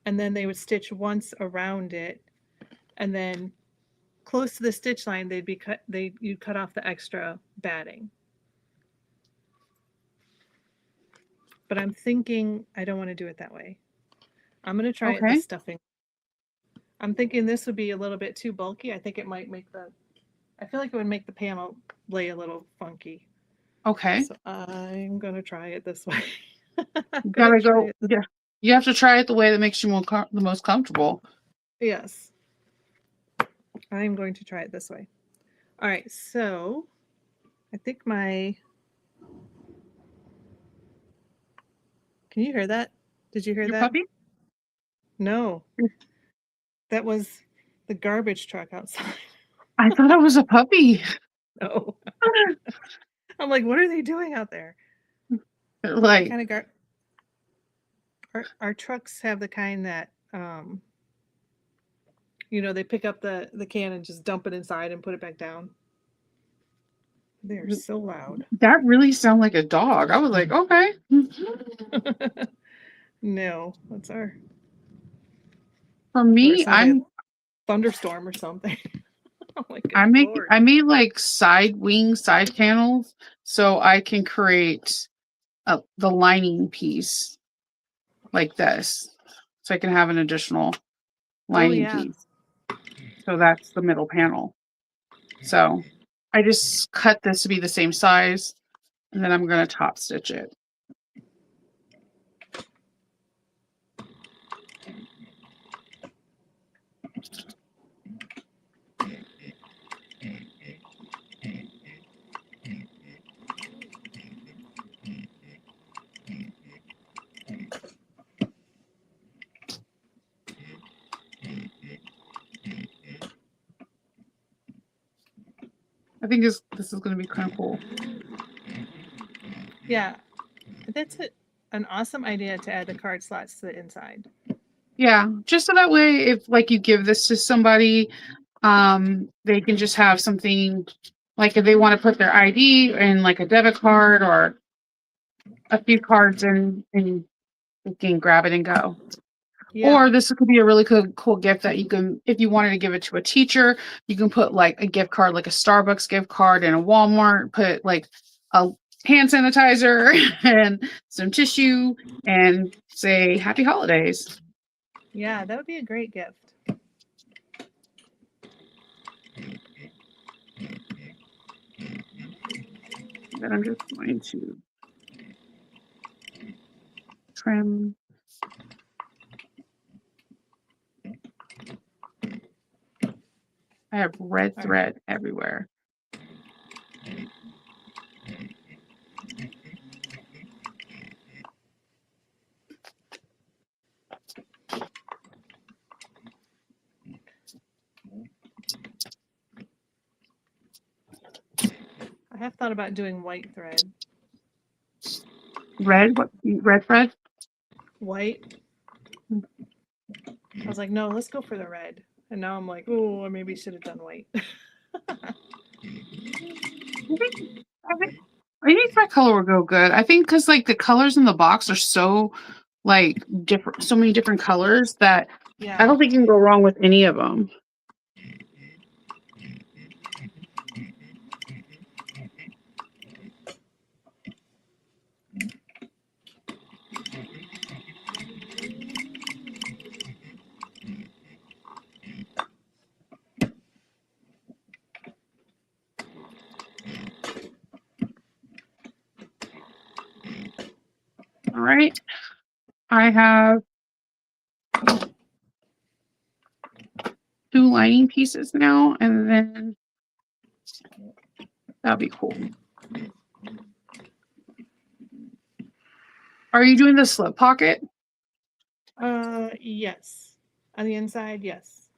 and then they would stitch once around it, and then close to the stitch line they'd be cut, they you'd cut off the extra batting. But I'm thinking I don't want to do it that way. I'm going to try it the Okay. stuffing. I'm thinking this would be a little bit too bulky. I think it might make the, I feel like it would make the panel lay a little funky. Okay. So I'm going to try it this way. I'm You going to gotta try go. it. Yeah. You have to try it the way that makes you the most comfortable. Yes. I'm going to try it this way. All right. So I think my, can you hear that? Did you hear Your that? puppy? No, that was the garbage truck outside. I thought it was a puppy. No. I'm like, what are they doing out there? What Like, kind of our trucks have the kind that you know, they pick up the can and just dump it inside and put it back down. They are so loud. that really sounded like a dog. I was like, okay. No, that's our, For or me, it's like a thunderstorm or something. Oh my good lord. I made like side panels so I can create the lining piece like this. So I can have an additional Oh lining yeah. piece. So that's the middle panel. So I just cut this to be the same size and then I'm going to top stitch it. I think this is going to be kind of cool. Yeah, that's an awesome idea to add the card slots to the inside. Yeah, just so that way if like you give this to somebody, they can just have something like if they want to put their ID in like a debit card or a few cards and you can grab it and go. Yeah. Or this could be a really cool gift that you can, if you wanted to give it to a teacher, you can put like a gift card, like a Starbucks gift card and a Walmart, put like a hand sanitizer and some tissue and say happy holidays. Yeah, that would be a great gift. Then I'm just going to trim. I have red All right. thread everywhere. I have thought about doing white thread. Red? What? Red thread? White. I was like, no, let's go for the red. And now I'm like, oh, I maybe should have done white. I think that color would go good. I think because like the colors in the box are so like different, so many different colors that I Yeah. don't think you can go wrong with any of them. All right. I have 2 lining pieces now, and then that'll be cool. Are you doing the slip pocket? Yes. On the inside, yes.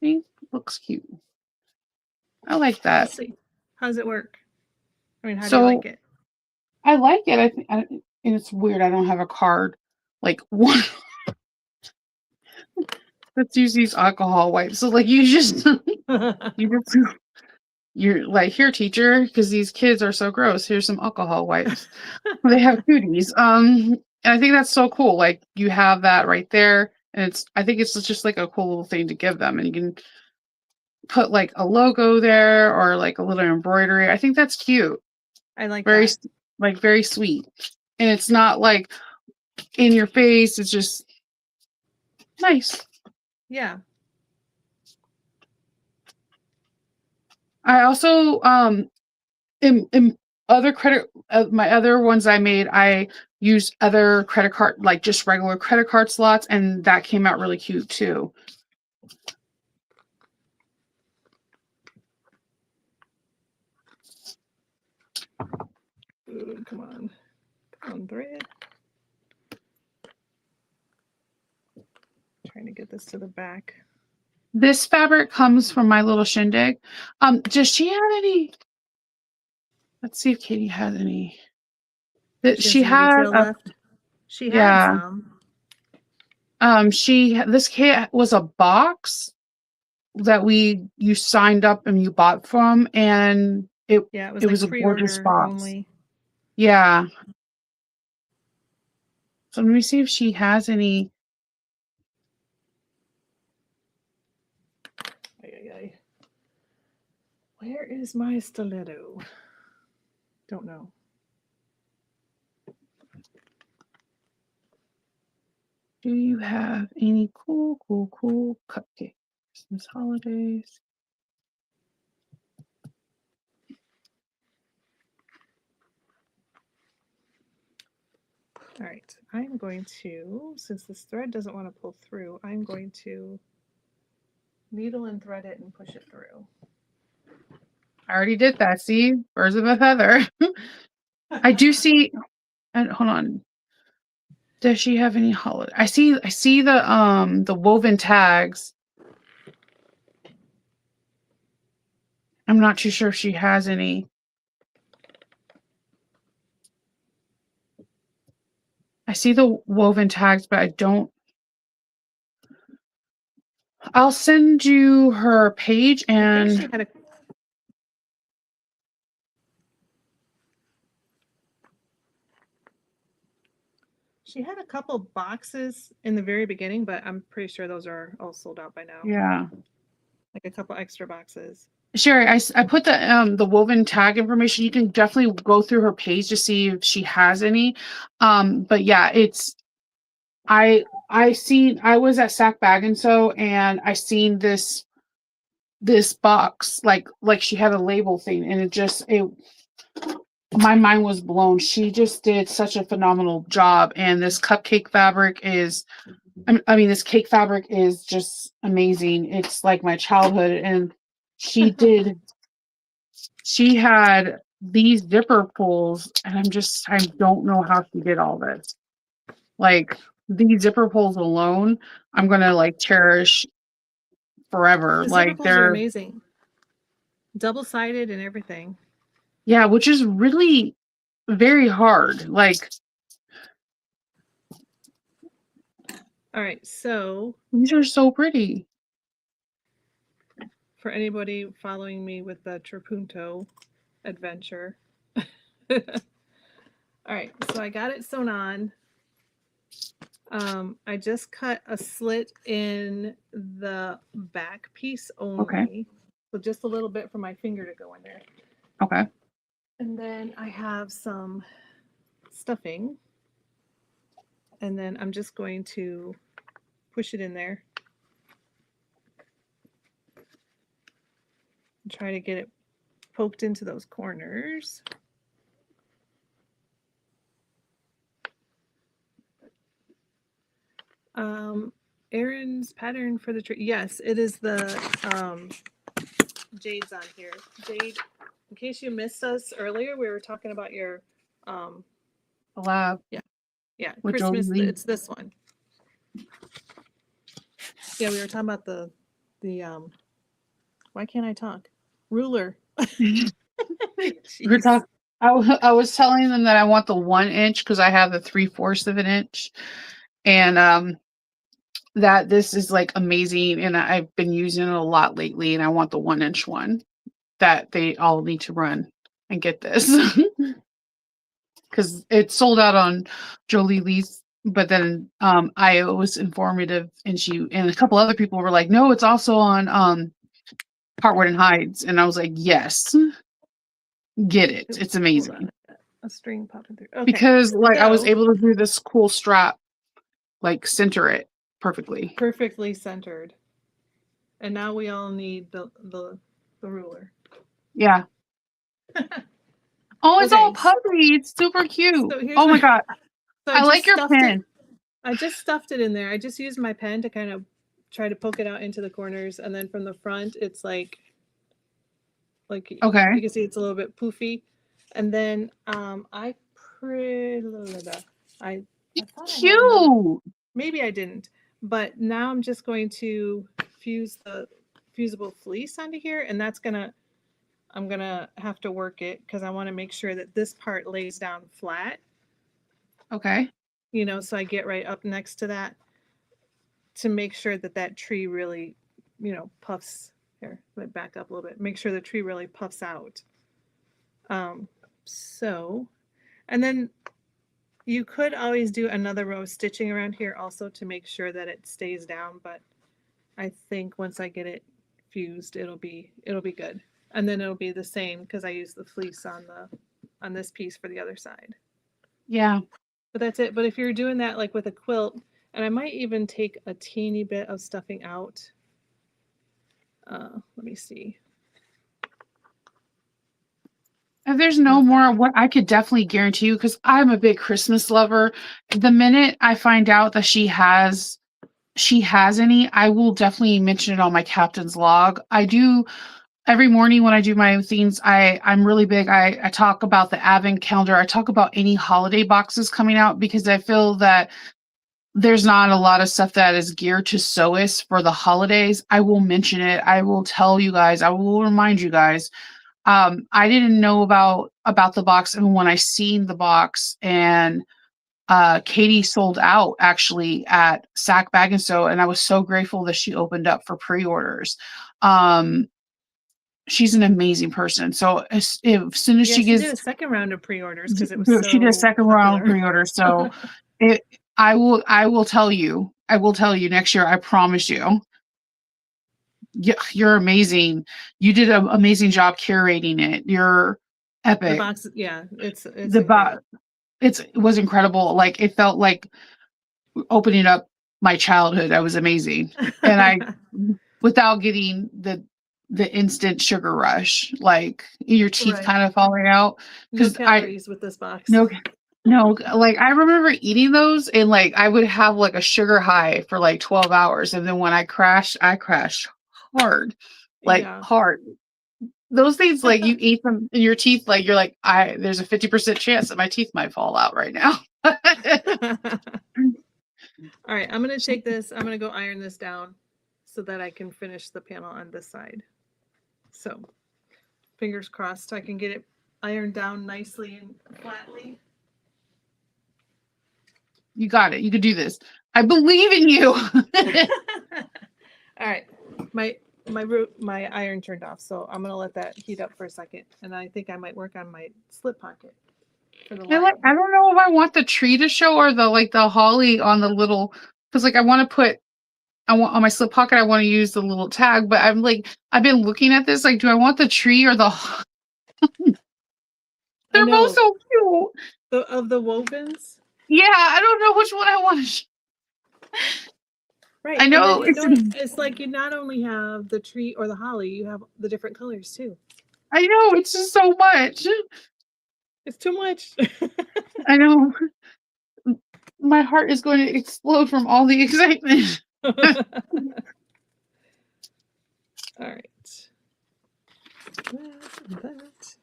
See? Looks cute. I like that. Let's see. How does it work? I mean, how do you So like it? I like it. I think, and it's weird. I don't have a card like one. Let's use these alcohol wipes. So like you just you're like, here, teacher, because these kids are so gross. Here's some alcohol wipes. They have cooties. And I think that's so cool. Like you have that right there, and I think it's just like a cool little thing to give them, and you can put like a logo there or like a little embroidery. I think that's cute. I like Very that. like very sweet, and it's not like in your face. It's just nice. Yeah. I also in other credit my other ones I made, I used other credit card, like just regular credit card slots, and that came out really cute too. Ooh, come on. Come on, thread. Trying to get this to the back. This fabric comes from my little shindig. Does she have any? Let's see if Katie has any. She Any had retail a, left? She had yeah. some. This kit was a box that you signed up and you bought from, and It was it like was a gorgeous pre-order box. only. Yeah. So let me see if she has any. Where is my stiletto? Don't know. Do you have any cool cupcake Christmas holidays? All right, I'm going to, since this thread doesn't want to pull through, I'm going to needle and thread it and push it through. I already did that. See, birds of a feather. I do see. Hold on. Does she have any holiday? I see the woven tags. I'm not too sure if she has any. I see the woven tags, but I don't. I'll send you her page I think and she had a. She had a couple boxes in the very beginning, but I'm pretty sure those are all sold out by now. yeah. Like a couple extra boxes. Sherry, I put the woven tag information. You can definitely go through her page to see if she has any. But yeah, I was at Sack Bag and Sew, and I seen this box, like she had a label thing, and my mind was blown. She just did such a phenomenal job, and this cupcake fabric is, I mean, this cake fabric is just amazing. It's like my childhood, and she did. She had these zipper pulls, and I don't know how she did all this. Like these zipper pulls alone, I'm gonna like cherish forever. The zipper Like pulls are they're, amazing. Double-sided and everything. yeah, which is really very hard. Like All right, so these are so pretty. for anybody following me with the Trapunto adventure. All right, so I got it sewn on. I just cut a slit in the back piece only. Okay. So just a little bit for my finger to go in there. Okay. And then I have some stuffing. And then I'm just going to push it in there. And try to get it poked into those corners. Erin's pattern for the tree. Yes, it is the Jade's on here. Jade, in case you missed us earlier, we were talking about your lab. Yeah, with Christmas. Joleelee. It's this one. Yeah, we were talking about the why can't I talk? Ruler. We're talking. I was telling them that I want the 1 inch because I have the 3/4 of an inch, and that this is like amazing, and I've been using it a lot lately, and I want the 1 inch one. That they all need to run and get this because it sold out on Joleelee's. But then I was informative, and she and a couple other people were like, "No, it's also on Heartwood and Hides," and I was like, "Yes, get it. It's amazing." A string popping through. Okay. Because like I was able to do this cool strap, like center it perfectly. Perfectly centered. And now we all need the ruler. Yeah. Oh, it's all puffy. It's super cute. So oh my god. So I like your pen. I just stuffed it in there. I just used my pen to kind of try to poke it out into the corners, and then from the front it's like okay. You can see it's a little bit poofy. And then I cute. Maybe I didn't, but now I'm just going to fuse the fusible fleece onto here, and I'm gonna have to work it because I want to make sure that this part lays down flat. Okay. You know, so I get right up next to that to make sure that that tree really, you know, puffs. Here, let me back up a little bit. Make sure the tree really puffs out. So, and then you could always do another row of stitching around here also to make sure that it stays down, but I think once I get it fused, it'll be good. And then it'll be the same because I use the fleece on this piece for the other side. Yeah. But that's it. But if you're doing that like with a quilt, and I might even take a teeny bit of stuffing out. Let me see. If there's no more, what I could definitely guarantee you, because I'm a big Christmas lover, the minute I find out that she has any, I will definitely mention it on my captain's log. I do every morning when I do my things. I'm really big. I talk about the advent calendar. I talk about any holiday boxes coming out because I feel that there's not a lot of stuff that is geared to sewists for the holidays. I will mention it. I will tell you guys. I will remind you guys. I didn't know about the box, and when I seen the box, and Katie sold out actually at Sack Bag and Sew, and I was so grateful that she opened up for pre-orders. She's an amazing person. So as soon as she did a second round of pre-orders because it was so she did a second round of pre-orders. So I will tell you. I will tell you next year. I promise you. Yeah, you're amazing. You did an amazing job curating it. You're epic. The box, yeah, it's the box. It was incredible. Like it felt like opening up my childhood. That was amazing, and I, without getting the instant sugar rush, like your teeth kind of falling out. Because no calories with this box. No, like I remember eating those, and like I would have like a sugar high for like 12 hours, and then when I crashed hard, like hard. Those things, like you eat them in your teeth, like you're like, there's a 50% chance that my teeth might fall out right now. All right, I'm gonna take this. I'm gonna go iron this down so that I can finish the panel on this side. So, fingers crossed, I can get it ironed down nicely and flatly. You got it. You could do this. I believe in you. All right, my iron turned off, so I'm gonna let that heat up for a second, and I think I might work on my slip pocket. I don't know if I want the tree to show or the holly on the little, because like I want on my slip pocket I want to use the little tag, but I'm like I've been looking at this like, do I want the tree or the? They're both so cute. Of the wovens. Yeah, I don't know which one I want to. Right. I And then know you don't, it's like you not only have the tree or the holly, you have the different colors too. I know it's just so much. It's too much. I know my heart is going to explode from all the excitement. All right. That.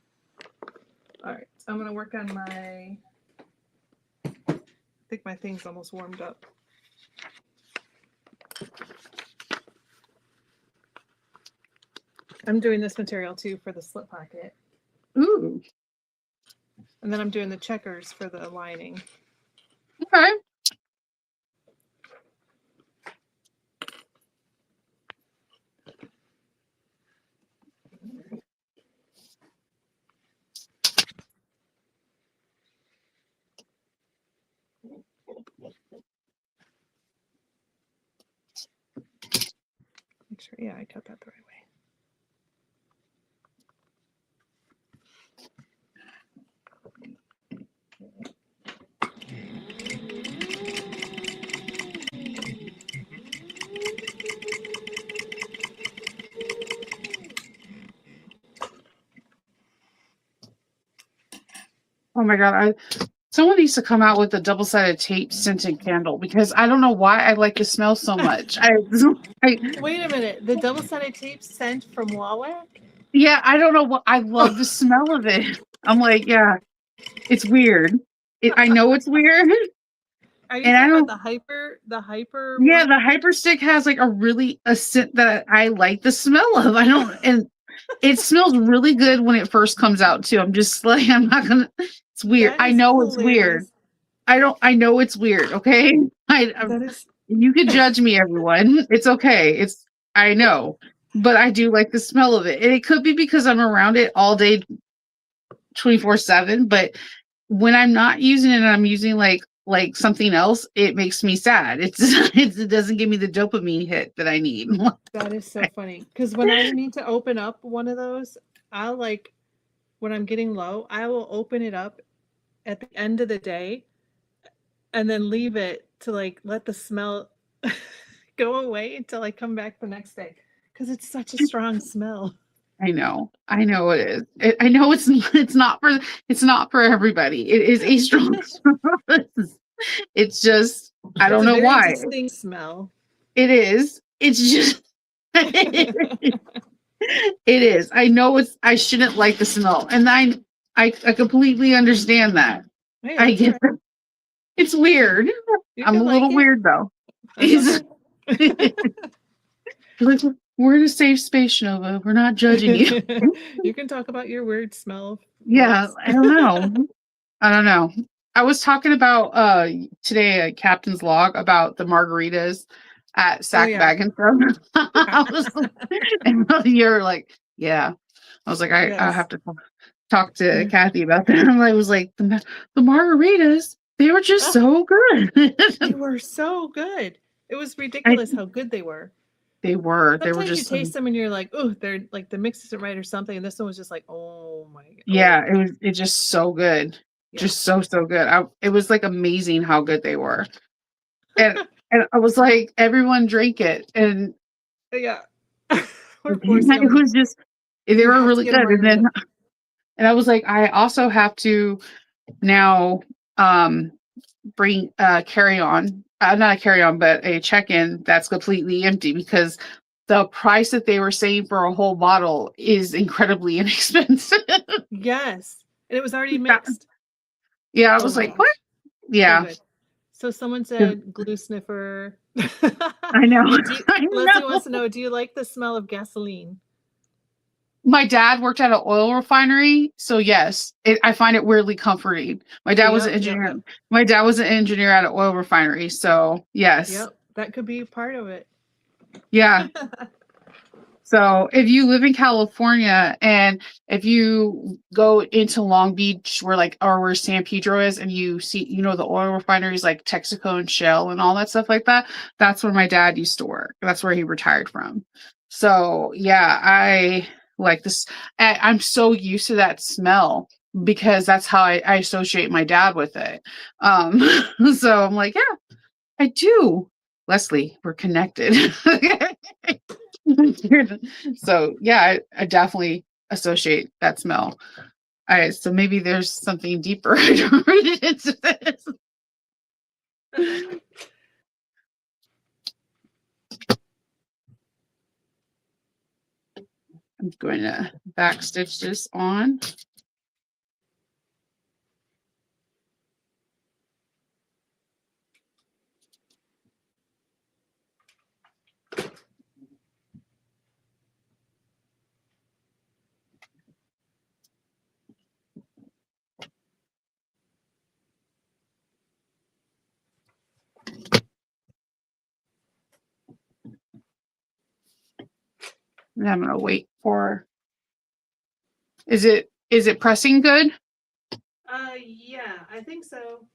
All right. I'm going to work on my. I think my thing's almost warmed up. I'm doing this material too for the slip pocket. Ooh. And then I'm doing the checkers for the lining. Okay. Make sure, yeah, I cut that the right way. Oh my god, someone needs to come out with a double-sided tape scented candle because I don't know why I like the smell so much. Wait a minute. The double-sided tape sent from Huawei? Yeah, I don't know what I love the smell of it. I'm like, yeah, it's weird. I know it's weird. Are you And I talking about don't. the hyper Yeah, one? the hyper stick has like a scent that I like the smell of. I don't, and it smells really good when it first comes out too. I'm just like, I'm not gonna. It's weird. That I is know it's weird. hilarious. I know it's weird. Okay, That is you can judge me, everyone. It's okay. I know, but I do like the smell of it, and it could be because I'm around it all day, 24/7. But when I'm not using it and I'm using like something else, it makes me sad. It doesn't give me the dopamine hit that I need. that is so funny. Because when I need to open up one of those, I'll like when I'm getting low, I will open it up at the end of the day and then leave it to like let the smell go away until I come back the next day. Because it's such a strong smell. I know it is. I know it's not for everybody. It is a strong smell. It's just I It's don't a know very why. distinct smell. It is. It's just it is. I know I shouldn't like the smell. And I completely understand that. Hey, I that's all get right. that. It's weird. You I'm a can like little it. weird though. That's okay. Like, we're in a safe space, Nova. We're not judging you. You can talk about your weird smell for Yeah, us. I don't know. I don't know. I was talking about today a captain's log about the margaritas at Oh Sack yeah. Bag and Stuff. I was and you're like, yeah. I was like, I Yes. have to talk to Kathy about that. I was like, the margaritas, they were just Ah, so good. they were so good. It was I ridiculous how good they were. they were Sometimes you just taste them and you're like, oh, they're like the mix isn't right or something. And this one was just like, oh my, yeah, oh it's just so good. yeah. Just so good. It was like amazing how good they were. And I was like, everyone drank it, and Yeah. We're forcing it them. was just they You were have to really get a good. margarita. And I was like, I also have to now um bring carry on, not a carry on, but a check in that's completely empty because the price that they were saying for a whole bottle is incredibly inexpensive. Yes. And it was already mixed. Yeah, I Oh was my like, what? gosh. So Yeah, good. So someone said glue sniffer. I know. And I Leslie know. wants to know, do you like the smell of gasoline? My dad worked at an oil refinery, so yes, I find it weirdly comforting. My dad was an Yep, yep, engineer. yep. My dad was an engineer at an oil refinery, so yes, Yep. That could be part of it. yeah. So if you live in California and if you go into Long Beach, where San Pedro is, and you see, the oil refineries like Texaco and Shell and all that stuff like that, that's where my dad used to work. That's where he retired from. So yeah, I like this. I'm so used to that smell because that's how I associate my dad with it. So I'm like, yeah, I do. Leslie, we're connected. So yeah, I definitely associate that smell. All right, so maybe there's something deeper into this. I'm going to backstitch this on. And I'm gonna wait for. Is it pressing good? Yeah, I think so.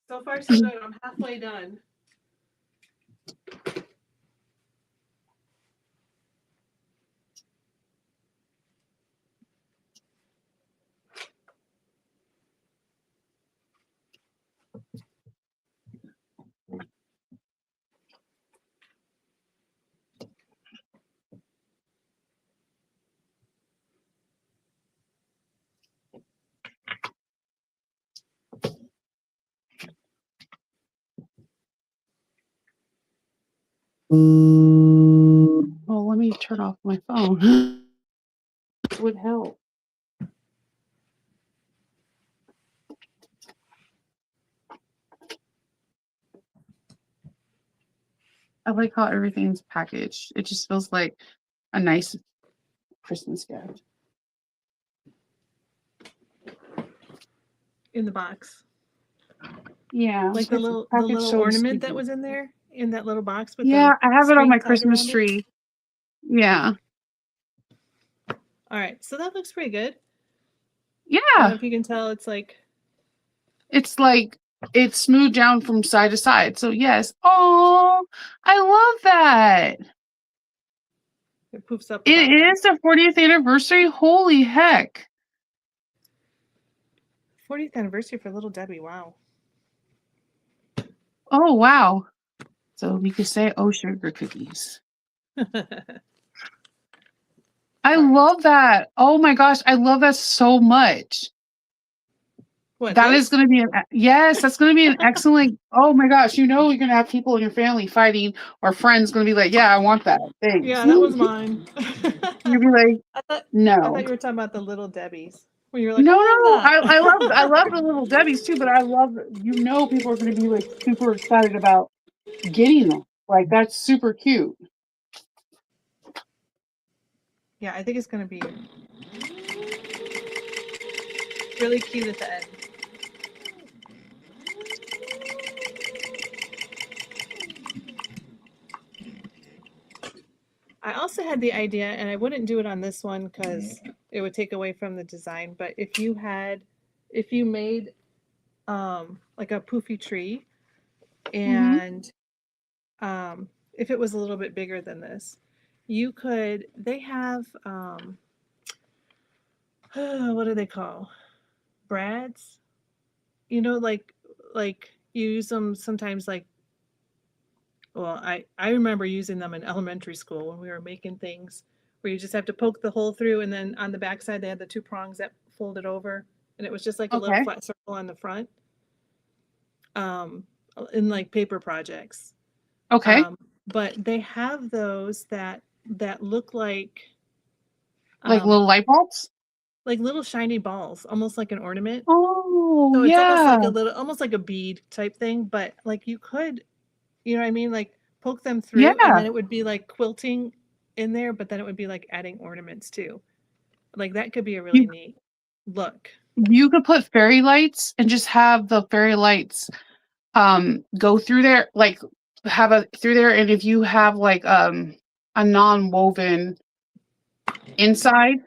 So far, so good. I'm halfway done. Well, let me turn off my phone. It would help. I like how everything's packaged. It just feels like a nice Christmas gift. In the box. Yeah, Like the little so ornament sweet. that was in there in that little box with Yeah, the I have it on string my tied Christmas around it. tree. Yeah. All right, so that looks pretty good. I don't Yeah. know if you can tell. It's like it's smoothed down from side to side. So yes. Oh, I love that. it poofs up It about that. is the 40th anniversary. Holy heck. 40th anniversary for Little Debbie. Wow. Oh wow. So we could say oh sugar cookies. I All right. love that. Oh my gosh, I love that so much. What, That is this? going to be yes, that's going to be an excellent. Oh my gosh, you're going to have people in your family fighting or friends going to be like, yeah, I want that. Thanks. Yeah, that was mine. You'll be like, I thought no. you were talking about the Little Debbies. When you were like, No, I no, love that. I love the little Debbie's too, but I love people are going to be like super excited about getting them. Like that's super cute. Yeah, I think it's going to be really cute at the end. I also had the idea, and I wouldn't do it on this one because it would take away from the design. But if you made like a poofy tree, and if it was a little bit bigger than this, you could. They have what do they call brads? You know, like you use them sometimes. Like, well, I remember using them in elementary school when we were making things where you just have to poke the hole through, and then on the back side they had the two prongs that folded over, and it was just like a little Okay. flat circle on the front. Um, in like paper projects. Okay. But they have those that look Like um, little light bulbs? like little shiny balls, almost like an ornament. Oh, So it's almost yeah. like almost like a bead type thing. But like you could, you know what I mean? Like poke them through, and Yeah. then it would be like quilting in there. But then it would be like adding ornaments too. Like that could be a really You neat look. you could put fairy lights and just have the fairy lights go through there, like have a through there, and if you have like a non-woven inside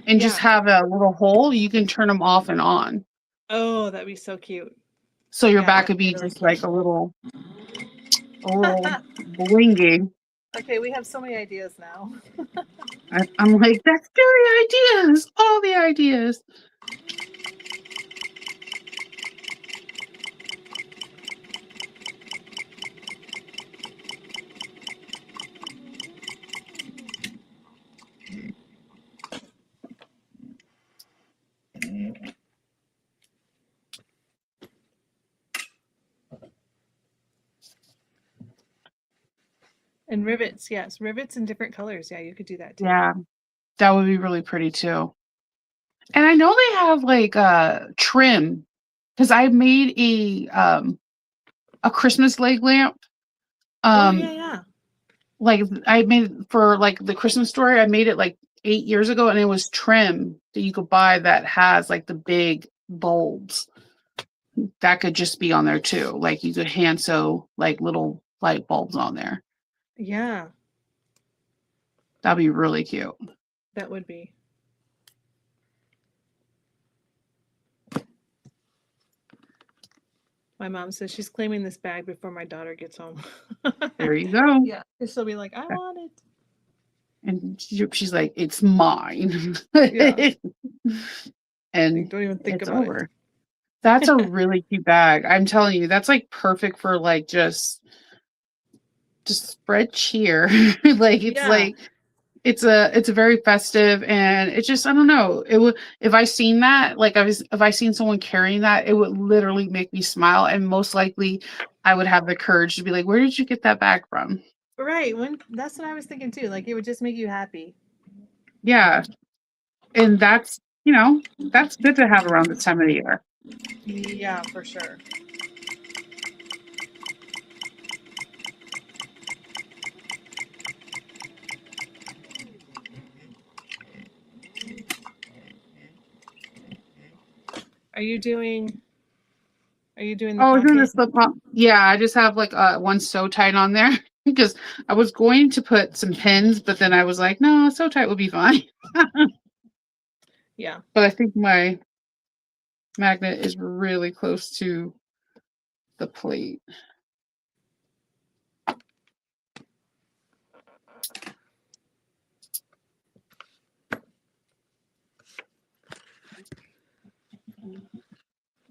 and just Yeah. have a little hole, you can turn them off and on. Oh, that'd be so cute. So your Yeah, back that'd could be be really just like cute. a little blingy. Okay, we have so many ideas now. I'm like, that's the ideas, all the ideas. And rivets, yes, rivets in different colors. Yeah, you could do that too. Yeah, that would be really pretty too. And I know they have like trim because I made a Christmas leg lamp. Oh yeah, Um, yeah. like I made it for like the Christmas story. I made it like 8 years ago, and it was trim that you could buy that has like the big bulbs that could just be on there too. Like you could hand sew like little light bulbs on there. Yeah, That'd be really cute. that would be. My mom says she's claiming this bag before my daughter gets home. There you go. Yeah, she'll be like, I want it. And she's like, it's mine. Yeah. And Don't even think it's about over. That's a really cute bag. I'm telling you, that's like perfect for like just spread cheer. Like it's Yeah. like it's a very festive, and it's just I don't know. It would if I seen that, like if I seen someone carrying that, it would literally make me smile, and most likely I would have the courage to be like, where did you get that bag from? Right. When that's what I was thinking too. Like it would just make you happy. Yeah. And that's that's good to have around this time of the year. Yeah, for sure. Are you doing the Oh, doing pumpkin? this lip balm. Yeah, I just have like one sew tight on there because I was going to put some pins, but then I was like, no, sew tight would be fine. Yeah. But I think my magnet is really close to the plate.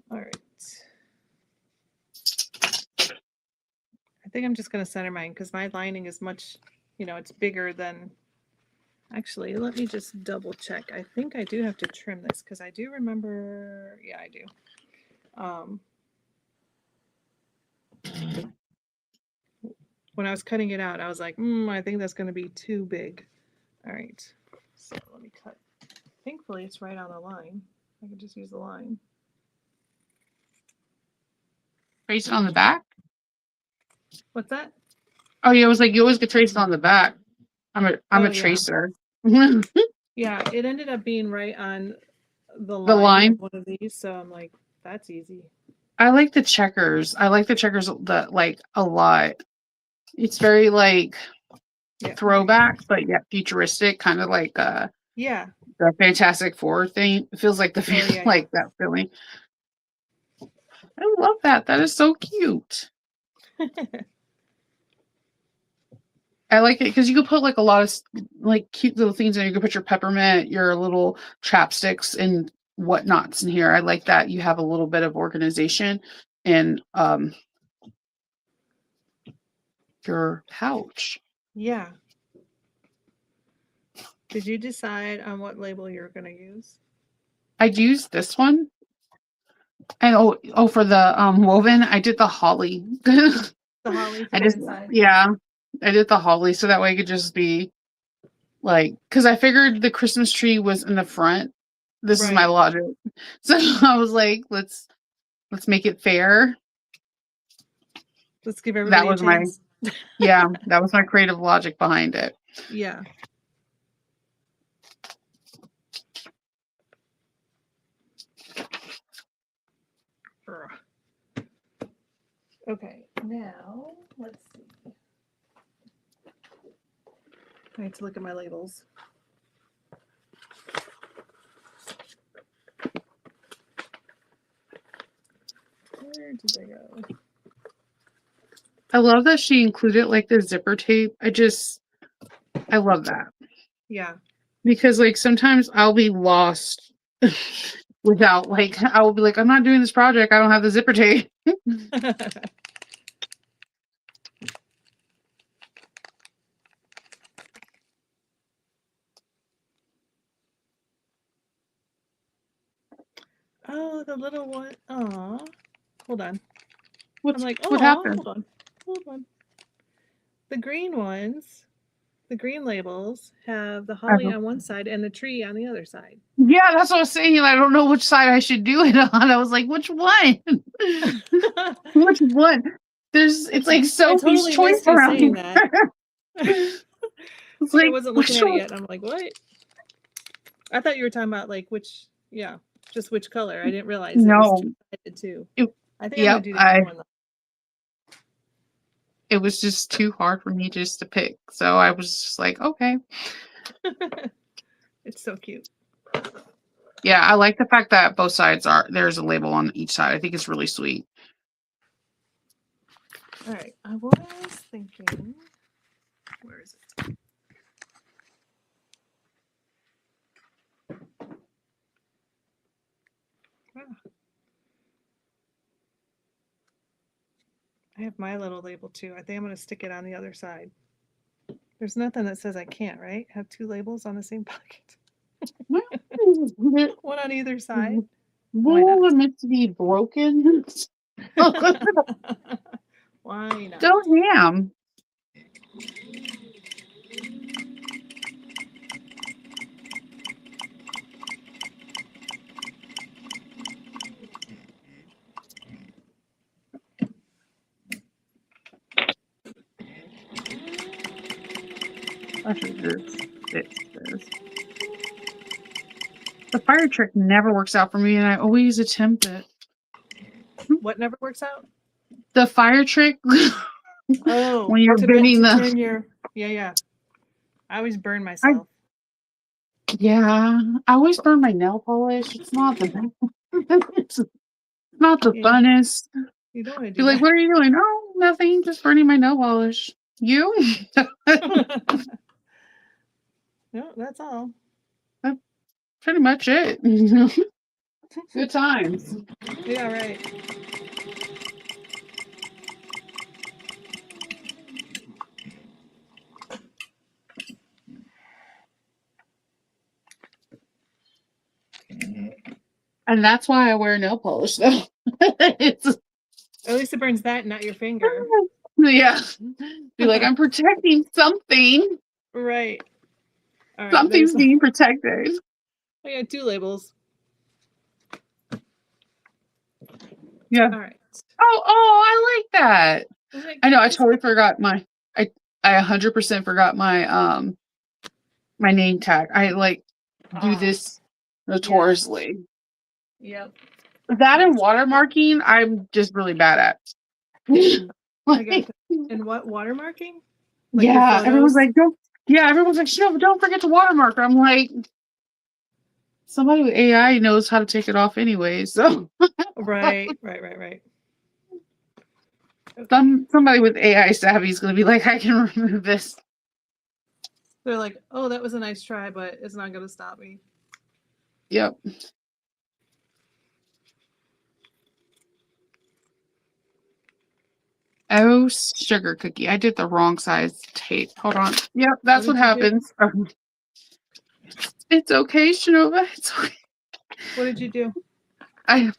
All right. I think I'm just going to center mine because my lining is much, it's bigger than. Actually, let me just double check. I think I do have to trim this because I do remember. Yeah, I do. When I was cutting it out, I was like, I think that's going to be too big. All right. So let me cut. Thankfully, it's right on the line. I can just use the line. Trace it on the back? What's that? Oh, yeah, it was like you always get traced on the back. I'm a Oh, yeah. tracer. Yeah, it ended up being right on the The line line. of one of these, so I'm like, that's easy. I like the checkers. I like the checkers like a lot. It's very like throwback, but yet futuristic, kind of like Yeah. the Fantastic Four thing. It feels like the Yeah. like that feeling. I love that. That is so cute. I like it because you could put like a lot of like cute little things in. You could put your peppermint, your little chapsticks, and whatnots in here. I like that you have a little bit of organization in your pouch. Yeah. Did you decide on what label you're going to use? I'd use this one. And for the woven, I did the holly. The holly for the inside. Yeah, I did the holly so that way it could just be like because I figured the Christmas tree was in the front. This is my logic. So I was like, let's make it fair. Let's give everybody a chance. That was my creative logic behind it. Yeah. Okay, now let's see. I need to look at my labels. Where did they go? I love that she included like the zipper tape. I love that. Yeah. Because like sometimes I'll be lost without like I will be like, I'm not doing this project. I don't have the zipper tape. Oh, the little one. Aw. Hold on. I'm like, What oh, happened? hold on. Hold on. The green ones, the green labels have the holly on one side and the tree on the other side. Yeah, that's what I was saying. I don't know which side I should do it on. I was like, which one? Which one? It's like Sophie's totally choice missed you around saying here. that. It's I like, wasn't which looking at it one? yet. I'm like, what? I thought you were talking about like which, yeah, just which color. I didn't realize it was No. two-sided too. It, I think I'm gonna yep. do the green one. It was just too hard for me just to pick. So I was just like, okay. It's so cute. Yeah, I like the fact that both sides there's a label on each side. I think it's really sweet. All right, I was thinking, where is it? Ah. I have my little label too. I think I'm going to stick it on the other side. There's nothing that says I can't, right? Have two labels on the same pocket. One on either side. Why Rule not? meant to be broken. Why not? Go ham. I should just fix this. The fire trick never works out for me, and I always attempt it. What never works out? The fire trick. Oh, when you're bending the. turn your. Yeah. I always burn myself. Yeah, I always burn my nail polish. It's not the it's not the funnest. You don't want to do You're like, what are you doing? Oh, nothing. Just burning my nail polish. You? No, that's all. That's pretty much it. Good times. Yeah, right. And that's why I wear nail polish, though. It's, at least it burns that, not your finger. Yeah. Be like, I'm protecting something. Right. All right. Something's being protected. I got two labels. Yeah. All right. Oh, I like that. I know. I totally forgot I 100% forgot my my name tag. I like do this notoriously. Yep. That and watermarking, I'm just really bad at. I got and what watermarking? Like yeah, everyone's like, don't. Yeah, everyone's like, don't forget to watermark. I'm like, somebody with AI knows how to take it off anyway. So right. Somebody with AI savvy is going to be like, I can remove this. They're like, oh, that was a nice try, but it's not going to stop me. Yep. Oh, sugar cookie. I did the wrong size tape. Hold on. Yep, that's what happens. It's okay, Shanova. It's okay. What did you do? I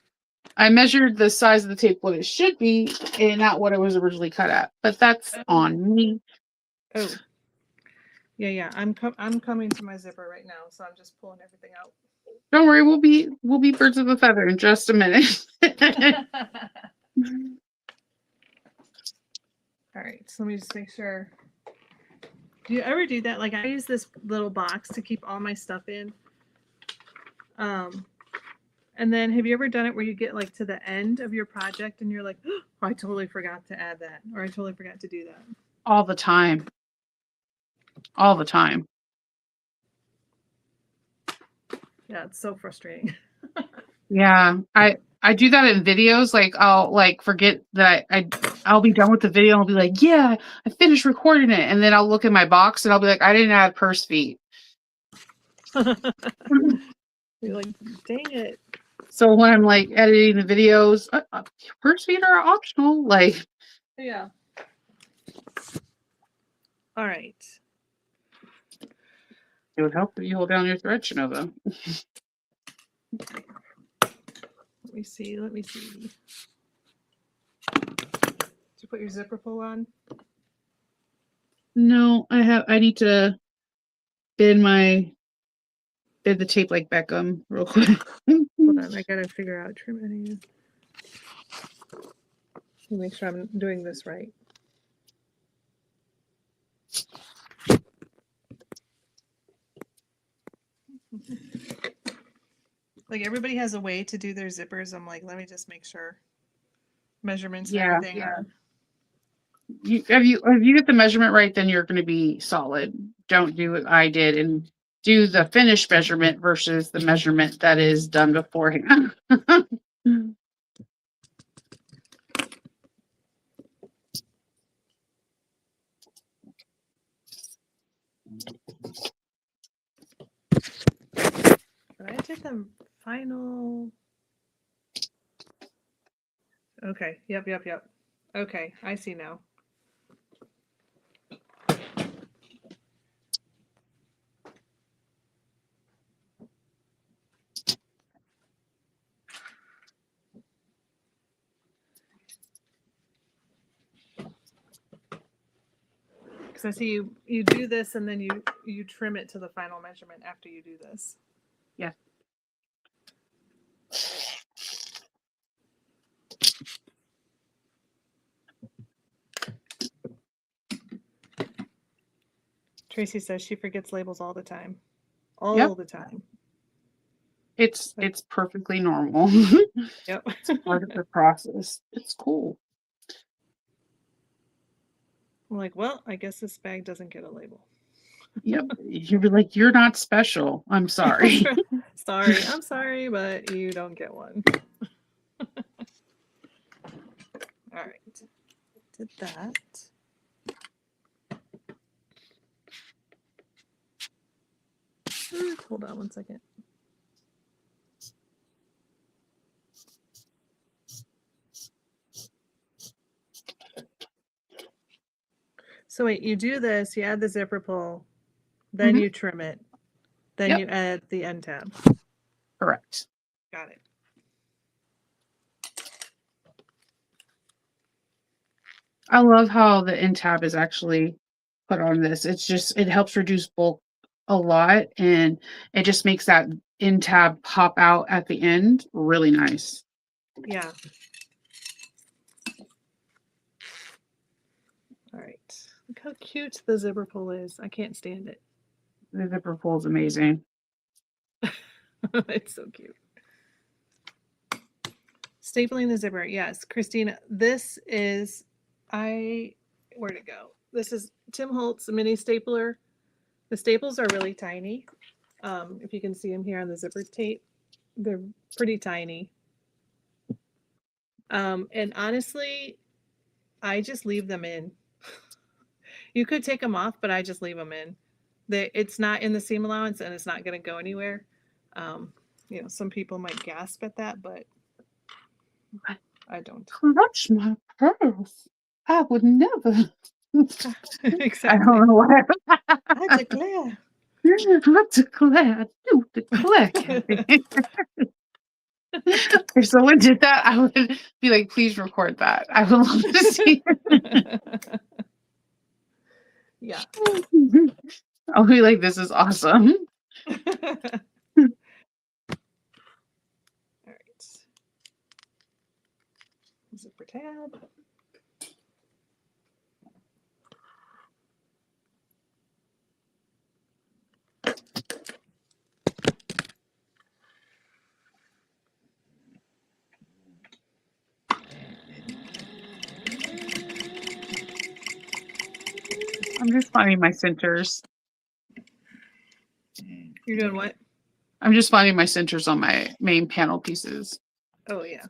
measured the size of the tape what it should be and not what it was originally cut at. But that's on me. Oh. Yeah. I'm coming to my zipper right now, so I'm just pulling everything out. Don't worry, we'll be birds of a feather in just a minute. All right, so let me just make sure. Do you ever do that? Like I use this little box to keep all my stuff in. And then have you ever done it where you get like to the end of your project and you're like, oh, I totally forgot to add that, or I totally forgot to do that? All the time. All the time. Yeah, it's so frustrating. Yeah, I do that in videos. Like I'll like forget that I'll be done with the video and I'll be like, yeah, I finished recording it, and then I'll look in my box and I'll be like, I didn't add purse feet. You're like, dang it. So when I'm like editing the videos, purse feet are optional. Like, Yeah. All right. it would help if you hold down your thread, Shinova. Let me see. Let me see. Did you put your zipper pull on? No, I need to bend the tape like Beckham real quick. Hold on, I gotta figure out trim editing. Make sure I'm doing this right. Like everybody has a way to do their zippers. I'm like, let me just make sure measurements and everything are. If you get the measurement right, then you're going to be solid. Don't do what I did and do the finished measurement versus the measurement that is done beforehand. But I did the final. Okay. Yep. Okay, I see now. Because I see you do this and then you trim it to the final measurement after you do this. Yeah. Tracy says she forgets labels all the time. All the time. It's perfectly normal. Yep. It's part of the process. It's cool. I'm like, well, I guess this bag doesn't get a label. Yep. You'd be like, you're not special. I'm sorry. I'm sorry, but you don't get one. All right. Did that. Hold on one second. So wait, you do this, you add the zipper pull, then you trim it, then you add the end tab. Correct. Got it. I love how the end tab is actually put on this. It helps reduce bulk a lot, and it just makes that end tab pop out at the end really nice. Yeah. All right. Look how cute the zipper pull is. I can't stand it. The zipper pull is amazing. It's so cute. Stapling the zipper. Yes, Christina, this is, where'd it go? This is Tim Holtz mini stapler. The staples are really tiny. If you can see them here on the zipper tape, they're pretty tiny. And honestly, I just leave them in. You could take them off, but I just leave them in. It's not in the seam allowance and it's not going to go anywhere. Some people might gasp at that, but I don't. Clutch my purse. I would never. Exactly. I don't know what. I declare. I declare. I do declare, Kathy. If someone did that, I would be like, please record that. I would love to see it. Yeah. I'll be like, this is awesome. All right. Zipper tab. I'm just finding my centers. You're doing what? I'm just finding my centers on my main panel pieces. Oh, yeah.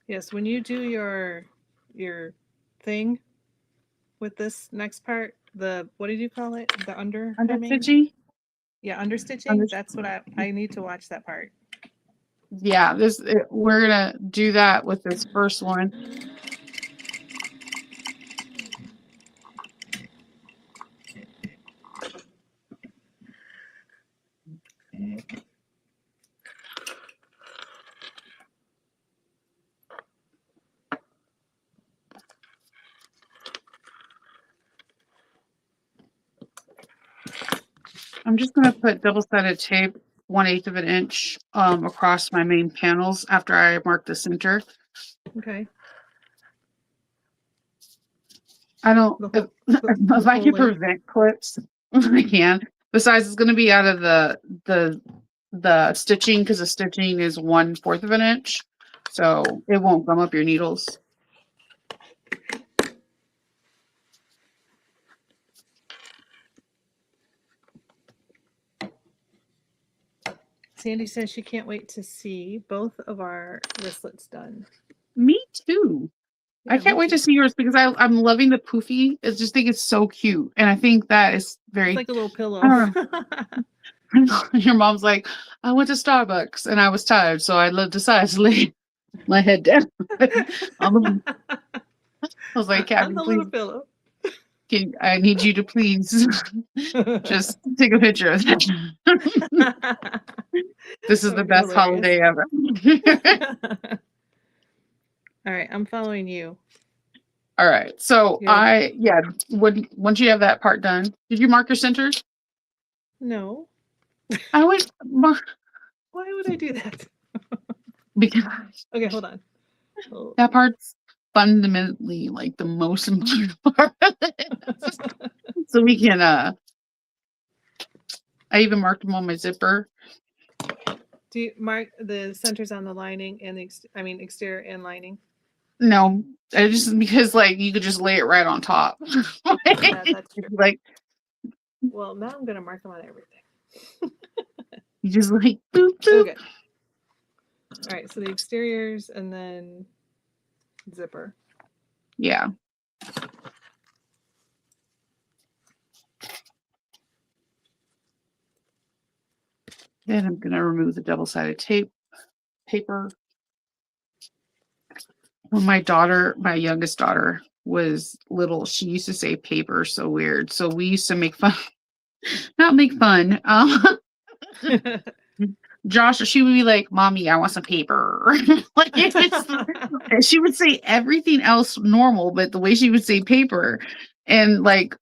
Yes, when you do your thing, with this next part? The, what did you call it? The under Under hemming? stitching. Yeah, understitching. Under, That's what I need to watch that part. yeah, we're gonna do that with this first one. I'm just gonna put double-sided tape 1/8 of an inch across my main panels after I mark the center. Okay. I don't, The whole, if I whole can length. prevent clips, I can. Besides, it's going to be out of the stitching, because the stitching is 1/4 of an inch, so it won't gum up your needles. Sandy says she can't wait to see both of our wristlets done. Me too. Yeah, I can't me wait too. to see yours, because I'm loving the poofy. I just think it's so cute, and I think that is very. It's like a little pillow. I don't know. Your mom's like, I went to Starbucks and I was tired, so I decided to lay my head down. I was like, On Kathy, the please, little pillow. I need you to please just take a picture of that. This is the best holiday ever. All right, I'm following you. All right. So once you have that part done, did you mark your centers? No. I would mark. Why would I do that? Because Okay, hold on. Oh. that part's fundamentally like the most important part. So we can I even marked them on my zipper. Do you mark the centers on the lining and the exterior and lining? No, I just, because like you could just lay it right on top. Yeah, that's true. Like, well, now I'm gonna mark them on everything. you just like boop, boop. Okay. All right, so the exteriors and then zipper. Yeah. Then I'm gonna remove the double-sided paper. When my youngest daughter was little, she used to say paper so weird. So we used to make fun, not make fun. Josh, she would be like, Mommy, I want some paper. Like, she would say everything else normal, but the way she would say paper, and like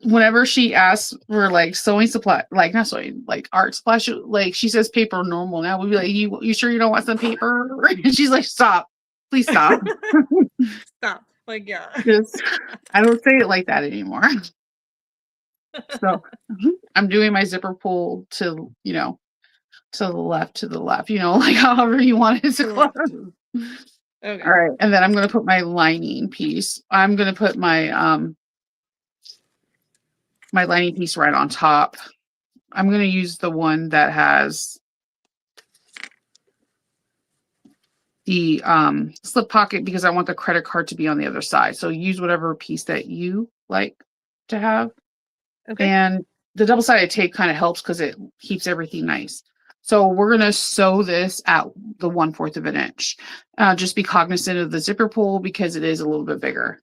whenever she asks for like sewing supply, like not sewing, like art supply, she says paper normal. Now we'd be like, you sure you don't want some paper? And she's like, stop, please stop. Stop. Like, yeah. Just, I don't say it like that anymore. So I'm doing my zipper pull to the left, like however you want it to close. Okay. All right. And then I'm going to put my lining piece. I'm going to put my my lining piece right on top. I'm going to use the one that has the slip pocket, because I want the credit card to be on the other side. So use whatever piece that you like to have. Okay. And the double-sided tape kind of helps because it keeps everything nice. So we're going to sew this at the 1/4 of an inch. Just be cognizant of the zipper pull because it is a little bit bigger.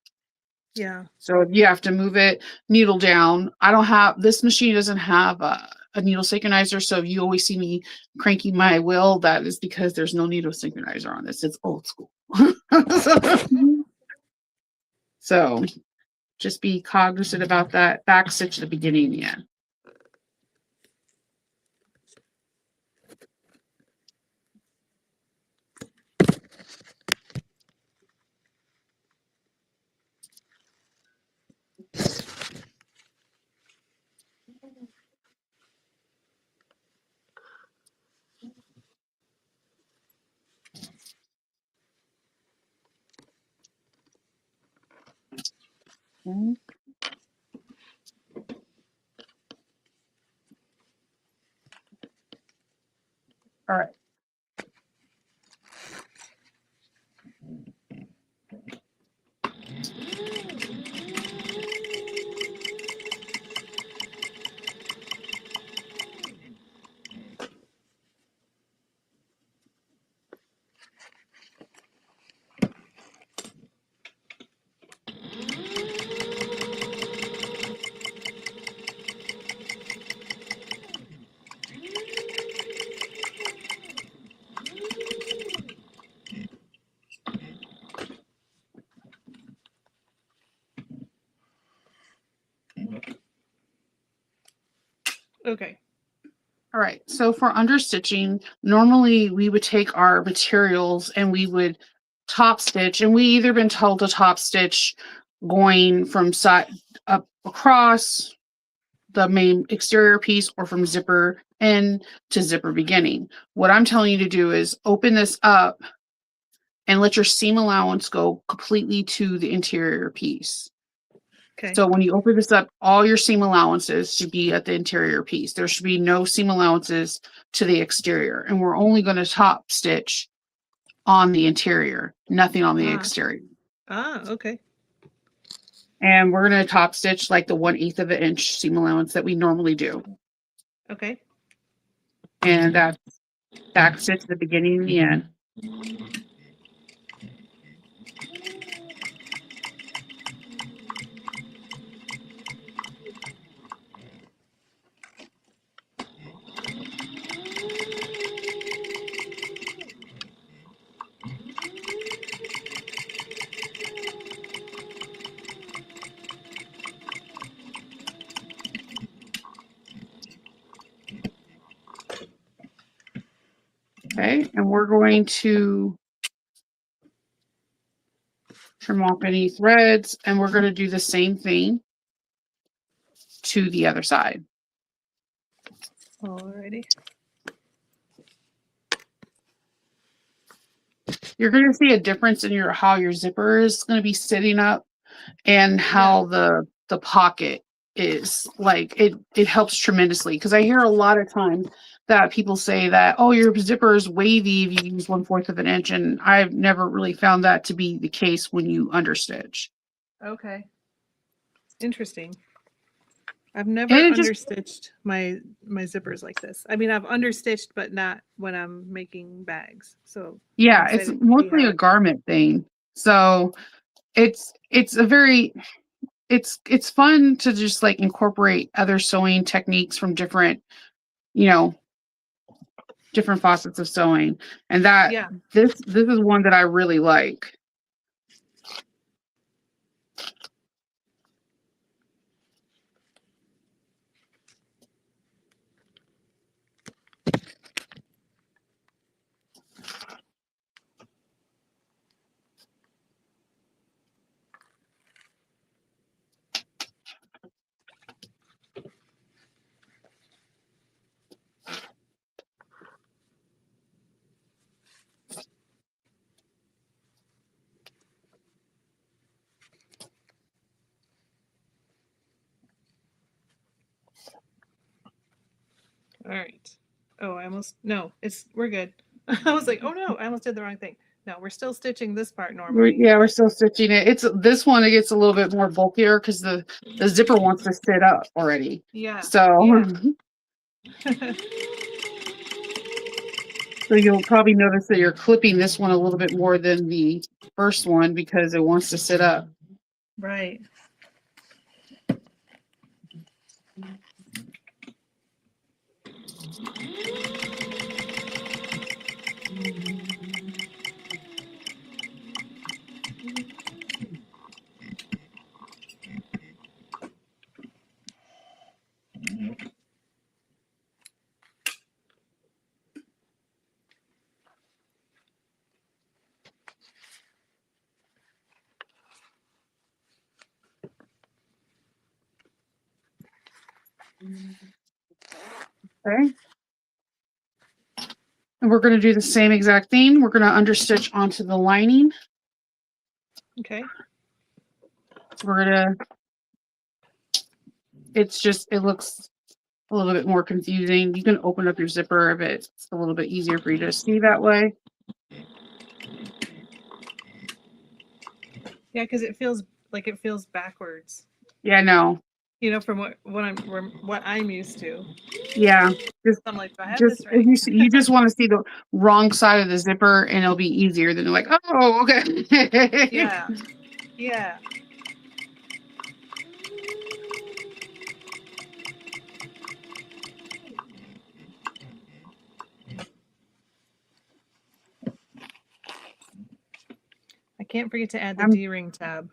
Yeah. So you have to move it needle down. This machine doesn't have a needle synchronizer. So you always see me cranking my wheel. That is because there's no needle synchronizer on this. It's old school. So just be cognizant about that back stitch at the beginning and the end. Okay. All right. Okay. All right. So for understitching, normally we would take our materials and we would top stitch, and we either been told to top stitch going from side up across the main exterior piece or from zipper end to zipper beginning. What I'm telling you to do is open this up and let your seam allowance go completely to the interior piece. Okay. So when you open this up, all your seam allowances should be at the interior piece. There should be no seam allowances to the exterior. And we're only going to top stitch on the interior, nothing on the exterior. Okay. And we're going to top stitch like the 1/8 of an inch seam allowance that we normally do. Okay. And that's back stitch at the beginning and the end. Okay, and we're going to trim off any threads, and we're going to do the same thing to the other side. Alrighty. You're going to see a difference in your how your zipper is going to be sitting up and how the pocket is. Like it helps tremendously, because I hear a lot of times that people say that, oh, your zipper is wavy if you use 1/4 of an inch, and I've never really found that to be the case when you understitch. Okay. Interesting. I've never And it just, understitched my zippers like this. I mean, I've understitched, but not when I'm making bags. So yeah, I'm it's excited to see mostly how a garment thing. So it's a very it's fun to just like incorporate other sewing techniques from different, you know, different facets of sewing. And that Yeah. this is one that I really like. All right. Oh, we're good. I was like, oh no, I almost did the wrong thing. No, we're still stitching this part normally. We're still stitching it. It's this one, it gets a little bit more bulkier because the zipper wants to sit up already. Yeah. So Yeah. so you'll probably notice that you're clipping this one a little bit more than the first one because it wants to sit up. Right. Okay. And we're going to do the same exact thing. We're going to understitch onto the lining. Okay. We're going to, it looks a little bit more confusing. You can open up your zipper if it's a little bit easier for you to see that way. Yeah, because it feels backwards. Yeah, no. You know, from what I'm used to. Yeah. I'm like, do I have Just this if right? you just want to see the wrong side of the zipper, and it'll be easier than like, oh, okay. Yeah. Yeah. I can't forget to add the D-ring tab.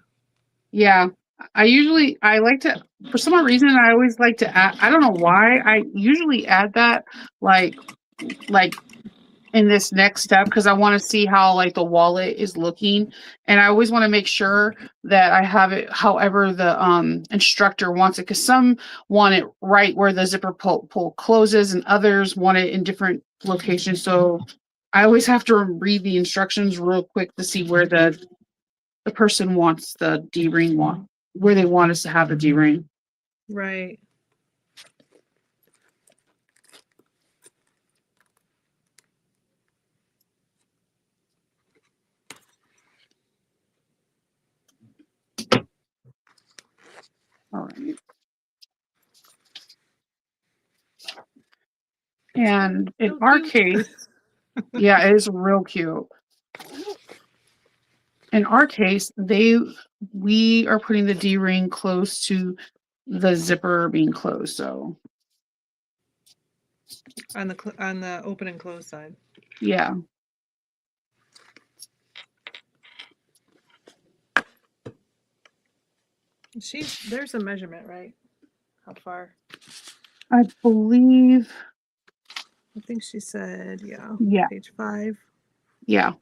Yeah. I like to, for some reason, I always like to add, I don't know why, I usually add that like in this next step because I want to see how like the wallet is looking. And I always want to make sure that I have it however the instructor wants it, because some want it right where the zipper pull closes and others want it in different locations. So I always have to read the instructions real quick to see where the person wants the D-ring where they want us to have the D-ring. Right. All right. And in So our cute. case, yeah, it is real cute. In our case, we are putting the D-ring close to the zipper being closed. So On the open and close side. yeah. There's a measurement, right? How far? I believe. I think she said, Yeah. page 5. Yeah.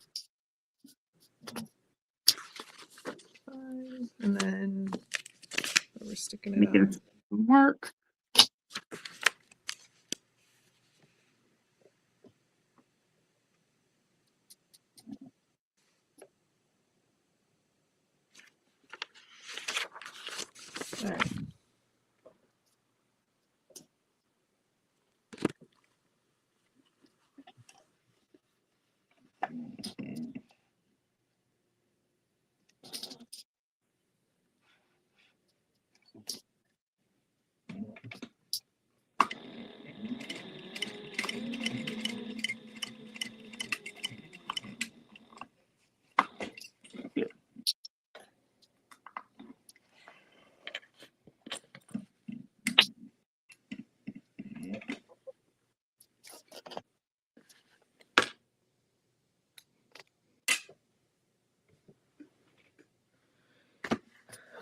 5, and then we're sticking it Make on. it work. All right.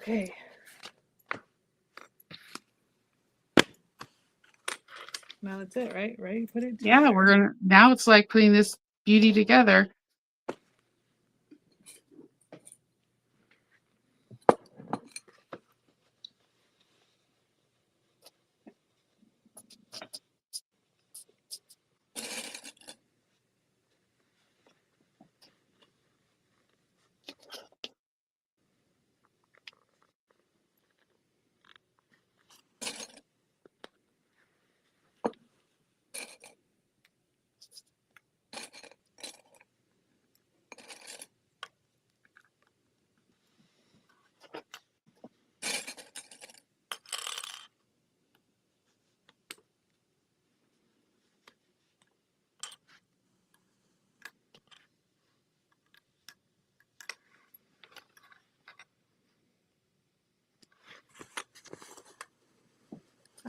Okay. Now that's it, right? Ready? Put it together. Yeah, now it's like putting this beauty together.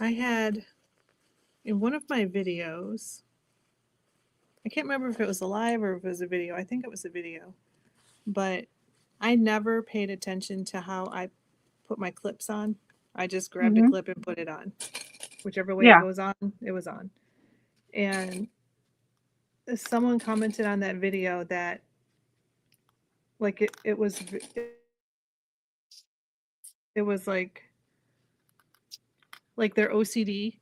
I had in one of my videos, I can't remember if it was a live or if it was a video. I think it was a video. But I never paid attention to how I put my clips on. I just grabbed a clip and put it on. Whichever way it Yeah. goes on, it was on. And someone commented on that video that like it was like their OCD.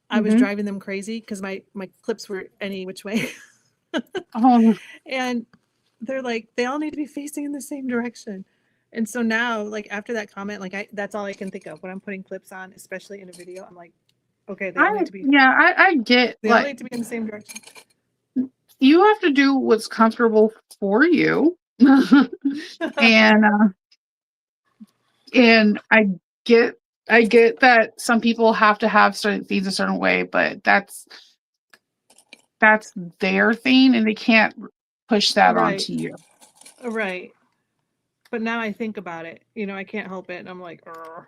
I was driving them crazy because my clips were any which way. Oh, And they're like, they all need to be facing in the same direction. And so now, like after that comment, like that's all I can think of when I'm putting clips on, especially in a video. I'm like, okay, they all need to be I get they all need to be in the same direction. you have to do what's comfortable for you. and and I get that some people have to have certain things a certain way, but that's their thing and they can't push that Right. onto you. Right. But now I think about it, I can't help it. And I'm like, Urgh.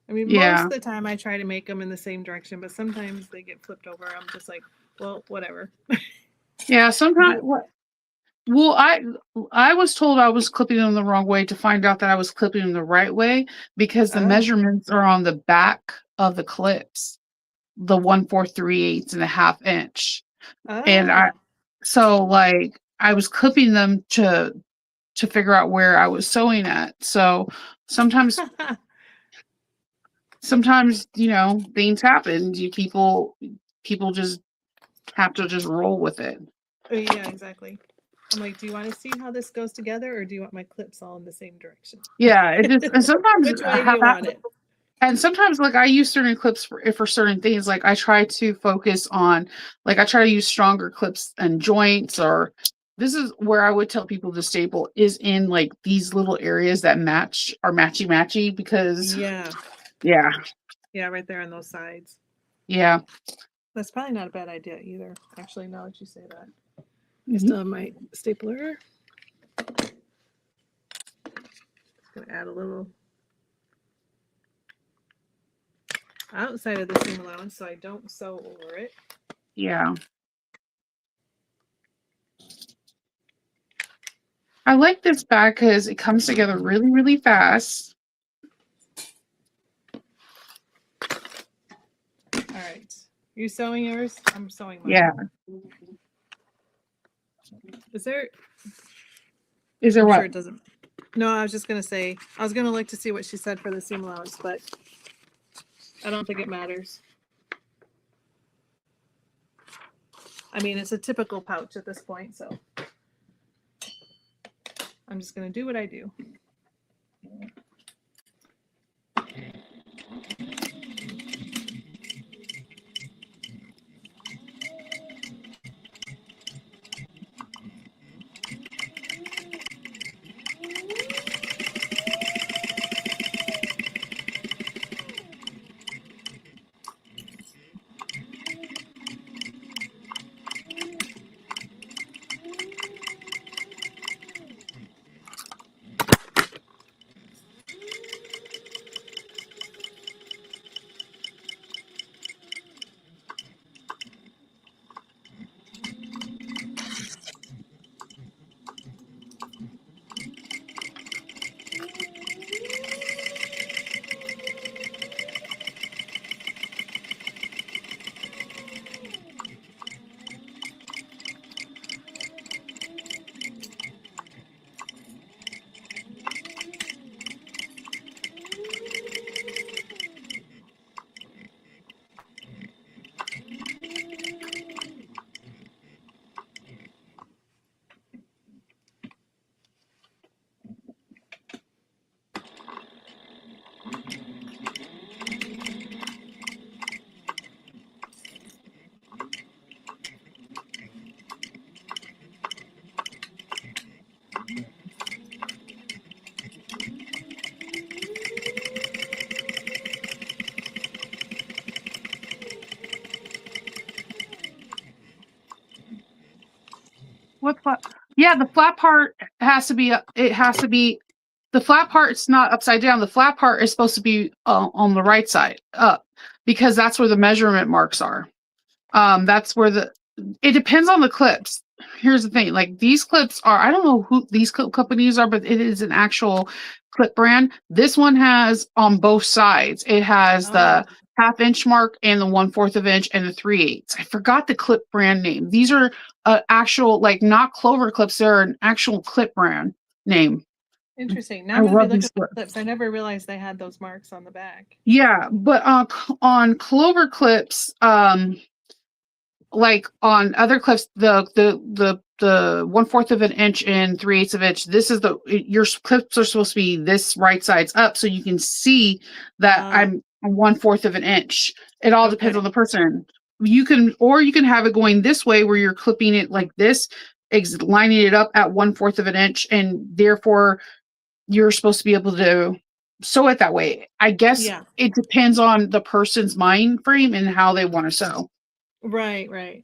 I mean, most of the time I try to make them in the same direction, but sometimes they get flipped over. I'm just like, well, whatever. Yeah, sometimes Well, I was told I was clipping them the wrong way to find out that I was clipping them the right way because the Oh. measurements are on the back of the clips, the 1/4, 3/8 and a half inch. And Oh. like I was clipping them to figure out where I was sewing at. So sometimes things happen. People just have to just roll with it. Oh, yeah, exactly. I'm like, do you want to see how this goes together, or do you want my clips all in the same direction? Yeah, it just and sometimes Which way do you want it? and sometimes like I use certain clips for certain things. Like I try to focus on like I try to use stronger clips and joints, or this is where I would tell people to staple is in like these little areas that are matchy because Yeah. yeah. Yeah, right there on those sides. Yeah. That's probably not a bad idea either. Actually, now that you say that. I Mhm. still have my stapler. Gonna add a little outside of the seam allowance so I don't sew over it. Yeah. I like this bag because it comes together really, really fast. All right. Are you sewing yours? I'm sewing mine. Yeah. Is there? Is there I'm what? sure it doesn't. No, I was just gonna say I was gonna look to see what she said for the seam allowance, but I don't think it matters. I mean, it's a typical pouch at this point, so I'm just gonna do what I do. What flat? Yeah, the flat part has to be. It has to be. The flat part's not upside down. The flat part is supposed to be on the right side up because that's where the measurement marks are. That's where it depends on the clips. Here's the thing, like these clips are, I don't know who these clip companies are, but it is an actual clip brand. This one has on both sides. It has the half-inch mark and the 1/4 of inch and the 3/8. I forgot the clip brand name. These are actual, like not Clover clips. They're an actual clip brand name. Interesting. Now I I'm gonna be love looking these at the clips. clips. I never realized they had those marks on the back. Yeah, but on Clover clips, like on other clips, the 1/4 of an inch and 3/8 of an inch. This is your clips are supposed to be this right side's up, so you can see that I'm 1/4 of an inch. It all depends on the person. You can have it going this way where you're clipping it like this, lining it up at 1/4 of an inch, and therefore you're supposed to be able to sew it that way. I guess it depends on the person's mind frame and how they want to sew. Right, right.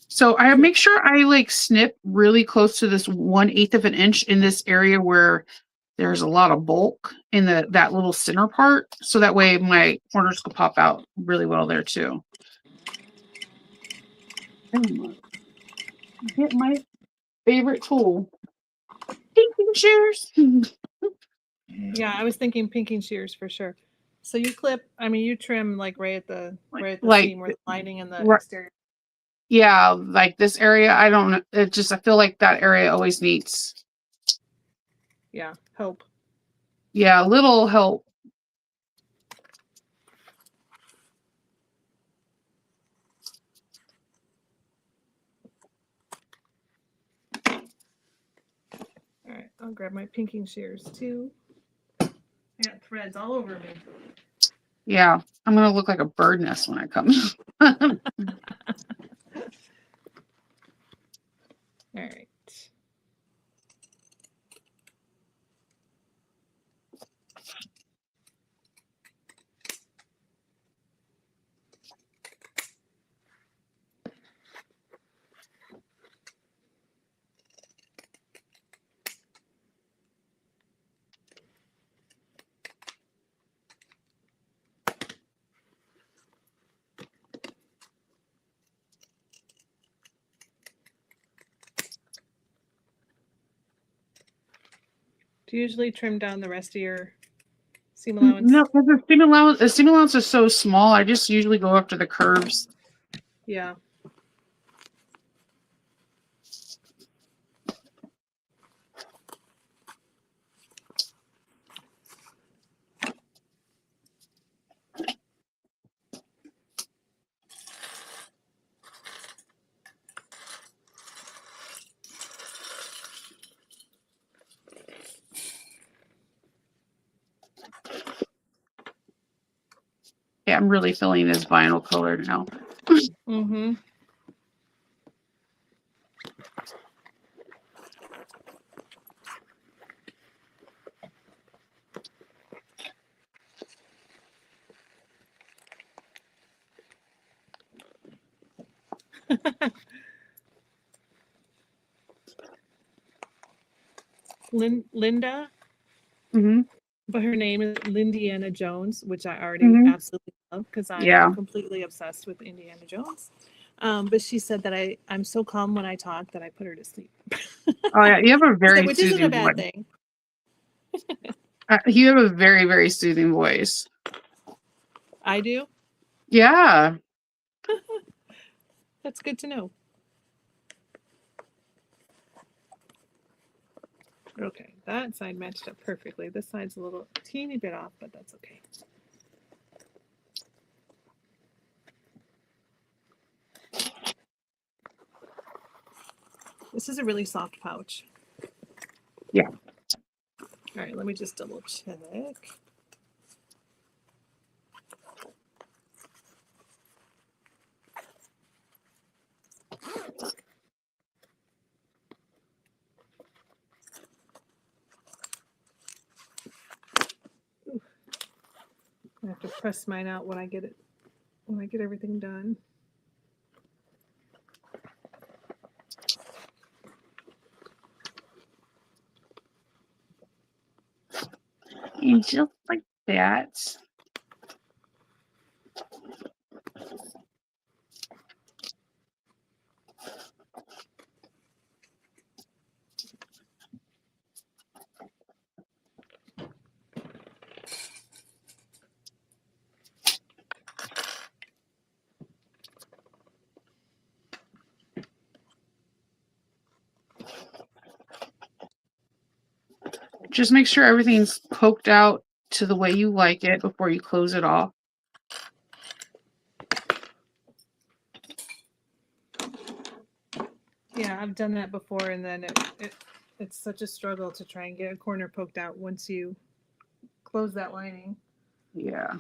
So I make sure I like snip really close to this 1/8 of an inch in this area where there's a lot of bulk in that little center part. So that way my corners could pop out really well there too. Get my favorite tool. Pinking shears. Yeah, I was thinking pinking shears for sure. So you clip, I mean, you trim like right at the Like, seam where the lining and the right, exterior. yeah, like this area. I don't know. It just, I feel like that area always needs, Yeah, help. yeah, a little help. All right, I'll grab my pinking shears too. I got threads all over me. Yeah, I'm gonna look like a bird nest when I come. All right. Do you usually trim down the rest of your seam allowance? No, because the seam allowance is so small. I just usually go after the curves. Yeah. Yeah, I'm really feeling this vinyl color now. Mm-hmm. Linda, Mm-hmm. but her name is Lindiana Jones, which I already Mm-hmm. absolutely love because I'm Yeah. completely obsessed with Indiana Jones. But she said that I'm so calm when I talk that I put her to sleep. Oh yeah, you have a very Which isn't a soothing voice. bad thing. You have a very, very soothing voice. I do. Yeah. That's good to know. Okay, that side matched up perfectly. This side's a little teeny bit off, but that's okay. This is a really soft pouch. Yeah. All right, let me just double check. I have to press mine out when I get everything done. And just like that. Just make sure everything's poked out to the way you like it before you close it off. Yeah, I've done that before, and then it's such a struggle to try and get a corner poked out once you close that lining. Yeah.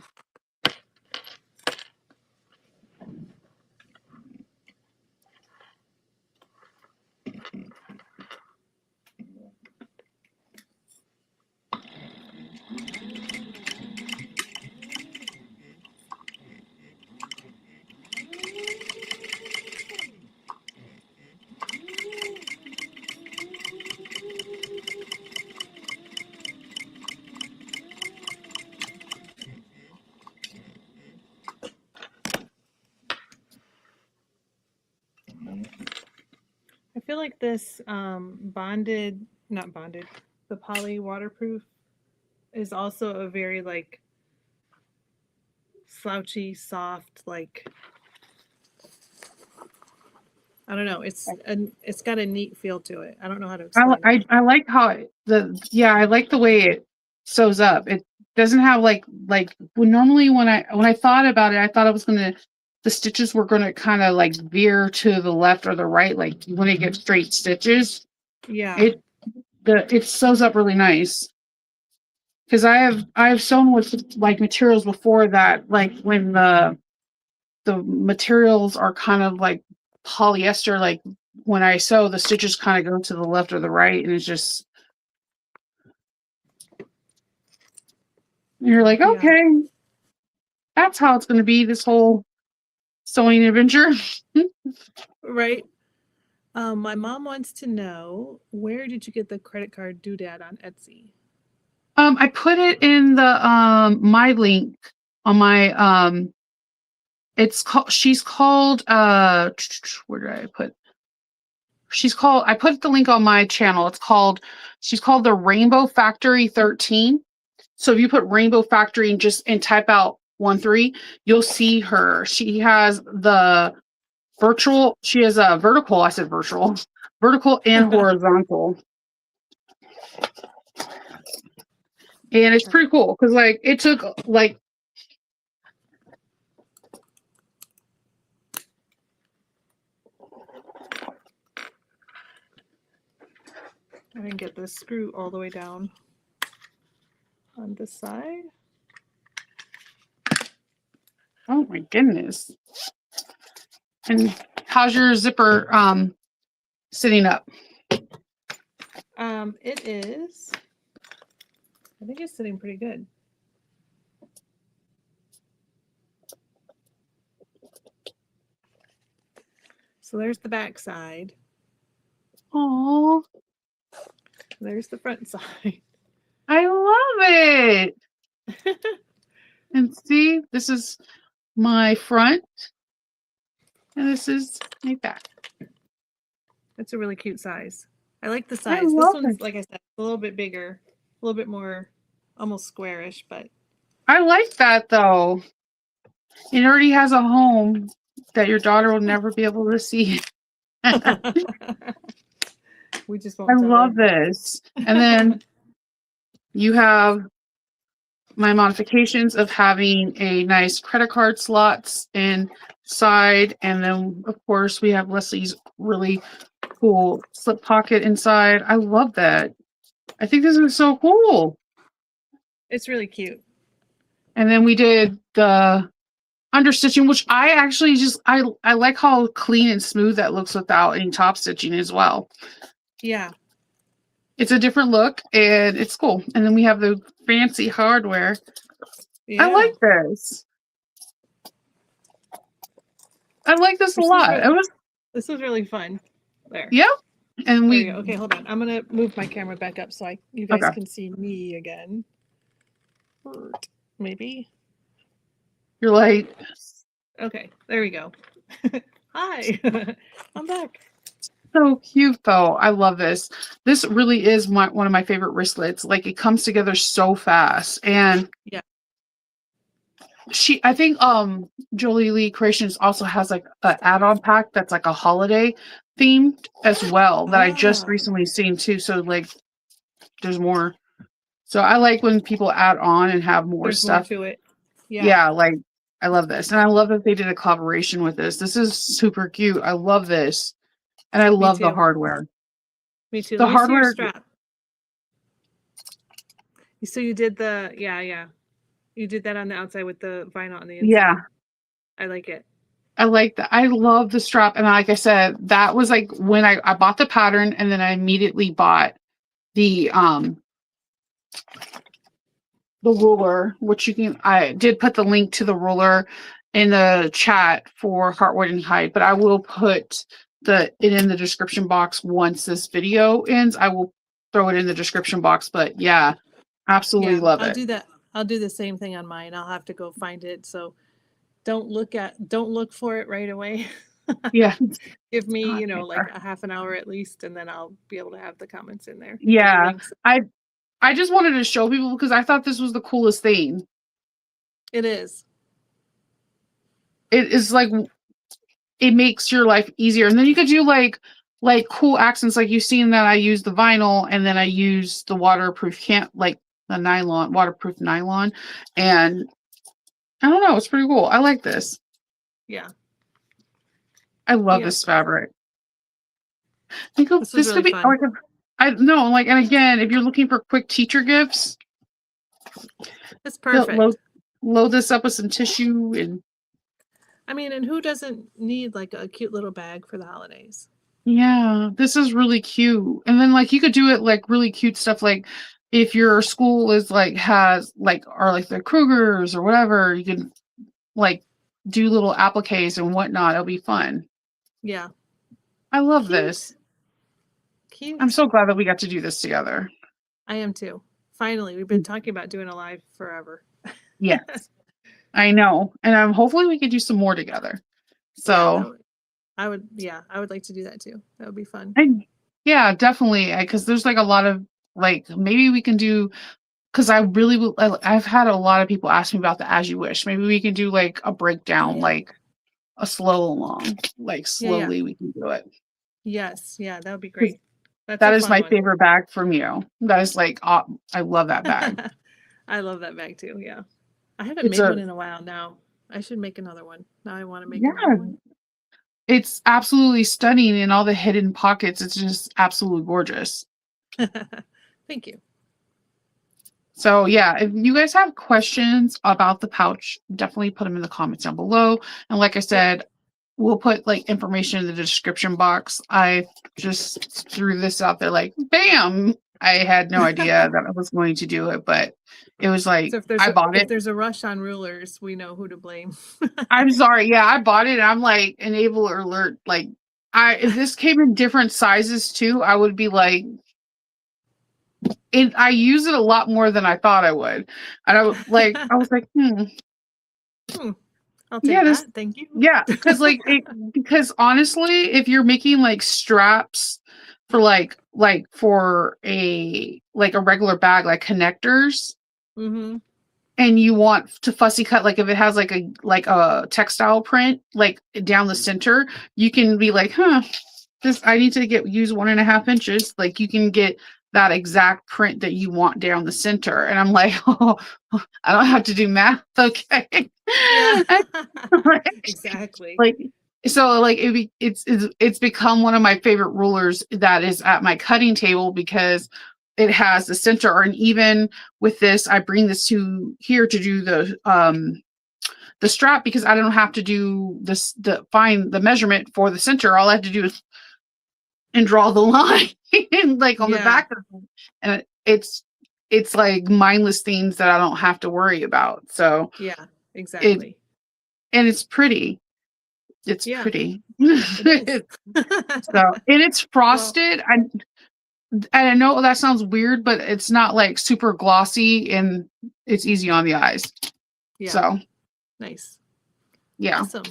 feel like this bonded, not bonded, the poly waterproof is also a very like slouchy, soft, like I don't know. It's got a neat feel to it. I don't know how to explain it. I like how I like the way it sews up. It doesn't have normally when I thought about it, I thought the stitches were gonna kind of like veer to the left or the right, like when it gets straight stitches. Yeah. It sews up really nice. Because I have sewn with like materials before that, like when the materials are kind of like polyester, like when I sew, the stitches kind of go to the left or the right, and it's just you're like, Yeah. okay, that's how it's going to be this whole sewing adventure. Right. My mom wants to know, where did you get the credit card doodad on Etsy? I put it in the my link on my it's called she's called where did I put I put the link on my channel. She's called the Rainbow Factory 13. So if you put Rainbow Factory and type out 13, you'll see her. She has she has a vertical, I said virtual, vertical and horizontal. And it's pretty cool because like it took like I didn't get the screw all the way down on this side. oh my goodness. And how's your zipper sitting up? It is. I think it's sitting pretty good. So there's the back side. Oh, There's the front side. I love it. And see, this is my front, and this is my back. It's a really cute size. I like the size. This one's, like I said, a little bit bigger, a little bit more almost squarish, but I like that though. It already has a home that your daughter will never be able to see. we just won't I tell love her. this. And then you have my modifications of having a nice credit card slots inside. And then, of course, we have Leslie's really cool slip pocket inside. I love that. I think this is so cool. It's really cute. And then we did the understitching, which I actually I like how clean and smooth that looks without any top stitching as well. Yeah. It's a different look and it's cool. And then we have the fancy hardware. Yeah. I like this. I like this a lot. This was really fun. There. Yeah. And okay, hold on. I'm gonna move my camera back up so you guys can see me again. Maybe. You're like, okay, there we go. Hi. I'm back. So cute though. I love this. This really is one of my favorite wristlets. Like it comes together so fast. And yeah. I think Joleelee Creations also has like an add-on pack that's like a holiday themed as well that I just recently seen too. So like there's more. So I like when people add on and have more stuff to it. Yeah, like I love this. And I love that they did a collaboration with this. This is super cute. I love this. And I love the hardware. Me too. The hardware strap. So you did you did that on the outside with the vinyl on the inside. Yeah. I like it. I like that. I love the strap. And like I said, that was like when I bought the pattern and then I immediately bought the ruler, which I did put the link to the ruler in the chat for Heartwood and Hide, but I will put it in the description box once this video ends. I will throw it in the description box, but yeah, absolutely love it. I'll do that. I'll do the same thing on mine. I'll have to go find it. So don't look for it right away. Yeah. Give me, God, like a half an hour at least, and then I'll be able to have the comments in there or the yeah. links. I just wanted to show people because I thought this was the coolest thing. It is. It is like it makes your life easier. And then you could do like cool accents, like you've seen that I use the vinyl and then I use the waterproof like the nylon, waterproof nylon. And I don't know, it's pretty cool. I like this. Yeah. I love Yeah. this fabric. Think of This was this could really be fun. like I know, like, and again, if you're looking for quick teacher gifts, It's perfect. load this up with some tissue and I mean, and who doesn't need like a cute little bag for the holidays? yeah, this is really cute. And then like you could do it like really cute stuff like if your school is like has like or like the Krugers or whatever, you can like do little appliques and whatnot. It'll be fun. Yeah. I love Cute. this. Cute. I'm so glad that we got to do this together. I am too. Finally, we've been talking about doing a live forever. Yes, I know. And hopefully we could do some more together. So I would like to do that too. That would be fun. yeah, definitely. Because there's like a lot of like maybe we can do because I really will. I've had a lot of people ask me about the As You Wish. Maybe we can do like a breakdown, like a slow along, like slowly we can do it. Yes, yeah, that would be great. That is my favorite bag from you. That is like I love that bag. I love that bag too. Yeah, I haven't made one in a while now. I should make another one. Now I want to make another one. It's absolutely stunning in all the hidden pockets. It's just absolutely gorgeous. Thank you. So yeah, if you guys have questions about the pouch, definitely put them in the comments down below. And like I said, we'll put like information in the description box. I just threw this out there like, bam! I had no idea that I was going to do it, but it was like, so I bought it. If there's a rush on rulers, we know who to blame. I'm sorry. Yeah, I bought it. And I'm like, enabler alert. Like, if this came in different sizes too, I would be like, I use it a lot more than I thought I would. And I was like, I'll take that. Thank you. Yeah, because honestly, if you're making like straps for like for a regular bag, like connectors, and you want to fussy cut, like if it has like a textile print like down the center, you can be like, this I need to use 1.5 inches. Like you can get that exact print that you want down the center. And I'm like, oh, I don't have to do math. Okay. Yeah. Exactly. Like, so like it's become one of my favorite rulers that is at my cutting table because it has the center. And even with this, I bring this to here to do the strap because I don't have to do this, find the measurement for the center. All I have to do is and draw the line like on the back of it. And it's like mindless things that I don't have to worry about. So yeah, exactly. And it's pretty. It's pretty. It so and it's frosted. I know that sounds weird, but it's not like super glossy and it's easy on the eyes. Yeah. So nice. Yeah. Awesome.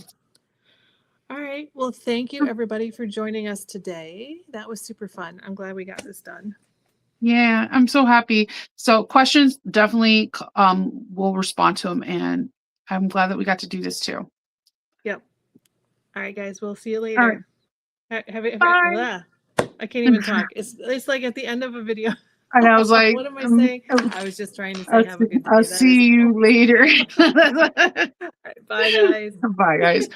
All right. Well, thank you everybody for joining us today. That was super fun. I'm glad we got this done. Yeah, I'm so happy. So questions, definitely we'll respond to them. And I'm glad that we got to do this too. Yep. All right, guys. We'll see you later. All right. Bye. I can't even talk. It's like at the end of a video. And I was like, what am I saying? I was just trying to say have a good day. I'll see you later. All right, bye, guys. Bye, guys.